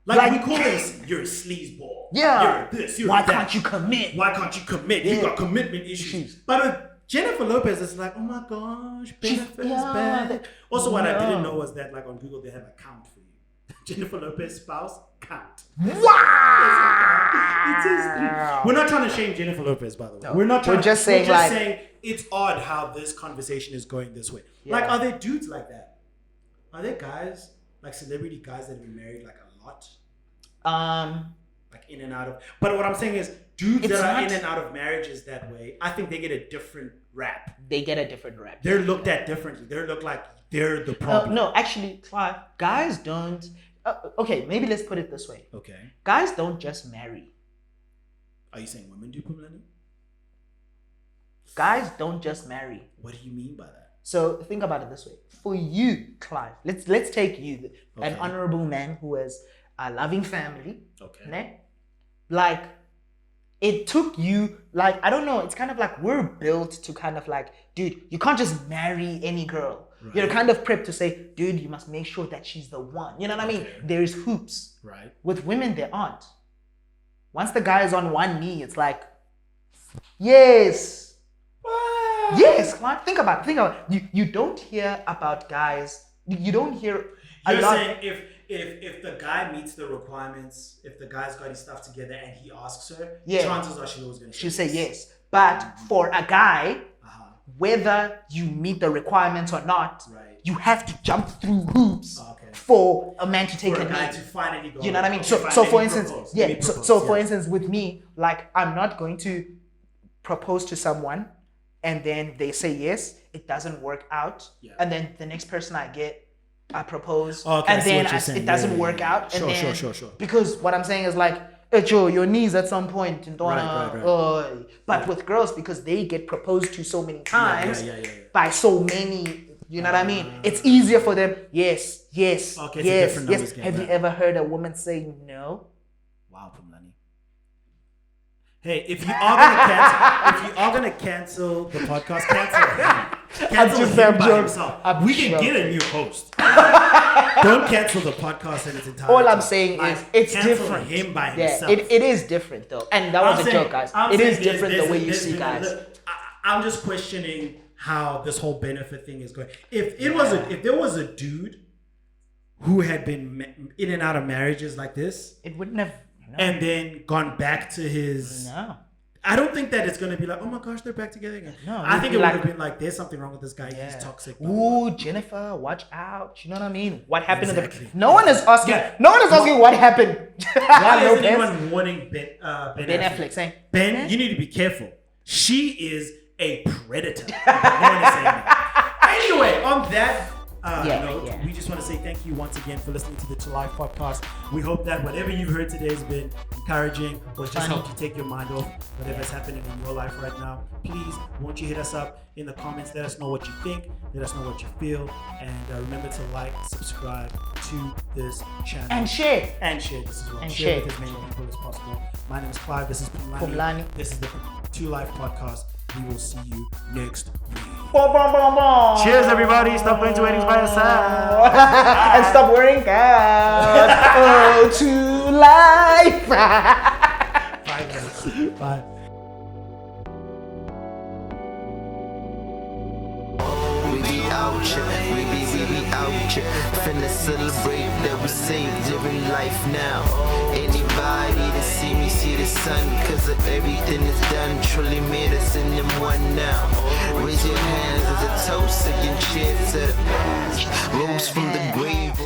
Like we call this, you're a sleazeball. Yeah. You're this, you're Why that. can't you commit? Why can't you commit? Yeah. You got commitment issues. But with Jennifer Lopez, it's like, oh my gosh, benefits bad. Also, what I didn't know was that, like, on Google, they have a count for you. Jennifer Lopez spouse count. Wow. It is 3. We're not trying to shame Jennifer Lopez, by the way. No. We're just saying like, it's odd how this conversation is going this way. Yeah. Like, are there dudes like that? Are there guys, like celebrity guys that have been married like a lot? Like in and out of. But what I'm saying is, dudes that are in and out of marriages that way, I think they get a different rap. They get a different rap. They're looked at differently. They're looked like they're the problem. No, actually, Clive, guys don't. Okay, maybe let's put it this way. Okay. Guys don't just marry. Are you saying women do, Pumlani? Guys don't just marry. What do you mean by that? So think about it this way. For you, Clive, let's take you, an honorable man who has a loving family. Okay. Ne? Like, it took you, like, I don't know, it's kind of like we're built to kind of like, dude, you can't just marry any girl. Right. You're kind of prepped to say, dude, you must make sure that she's the one. You know what I mean? There's hoops. Right. With women, there aren't. Once the guy is on one knee, it's like, yes. What? Yes, Clark. Think about it. You don't hear about guys, you don't hear a You're lot. saying if the guy meets the requirements, if the guy's got his stuff together and he asks her, chances are she's always going to she'll say yes. But for a guy, whether you meet the requirements or not, you have to jump through hoops for a man to take a guy knee. to finally go. You know what I mean? So for instance, for instance, with me, like, I'm not going to propose to someone and then they say yes, it doesn't work out, and then the next person I propose, and then it doesn't work out. And Sure. Because what I'm saying is like, your knees at some point. Right. But with girls, because they get proposed to so many times by so many, you know what I mean? It's easier for them. Yes. Yes. Have you ever heard a woman say no? Wow, Pumlani. Hey, if you are gonna cancel the podcast, cancel him by himself. We can get a new host. Don't cancel the podcast in its entirety. All I'm saying is it's different. Him by himself. It is different though, and that was a joke, guys. It is different the way you see guys. I'm just questioning how this whole benefit thing is going. If there was a dude who had been in and out of marriages like this, it wouldn't have. No. And then gone back to his. No. I don't think that it's going to be like, oh my gosh, they're back together again. No. I think it would have been like, there's something wrong with this guy. Yeah. He's toxic. Ooh, Jennifer, watch out. You know what I mean? What happened in the. No one is asking. Yeah. No one is asking what happened. Why isn't anyone warning Ben Affleck saying, Ben, you need to be careful. She is a predator. No one is saying that. Anyway, on that note, we just want to say thank you once again for listening to the To Life podcast. We hope that whatever you've heard today has been encouraging or just helped you take your mind off whatever's happening in your life right now. Please, won't you hit us up in the comments? Let us know what you think. Let us know what you feel. And remember to like, subscribe to this channel. And share. This as well. And share with as many people as possible. My name is Clive. This is Pumlani. This is the To Life podcast. We will see you next week. Cheers, everybody. Stop going to weddings by yourself. And stop wearing caps. Oh, to life. Bye, guys. Bye. We be out here. Finna celebrate that we saved every life now. Anybody that see me see the sun, cause of everything that's done truly made us in them one now. Raise your hands as a toast, again cheers to the past. Rose from the grave.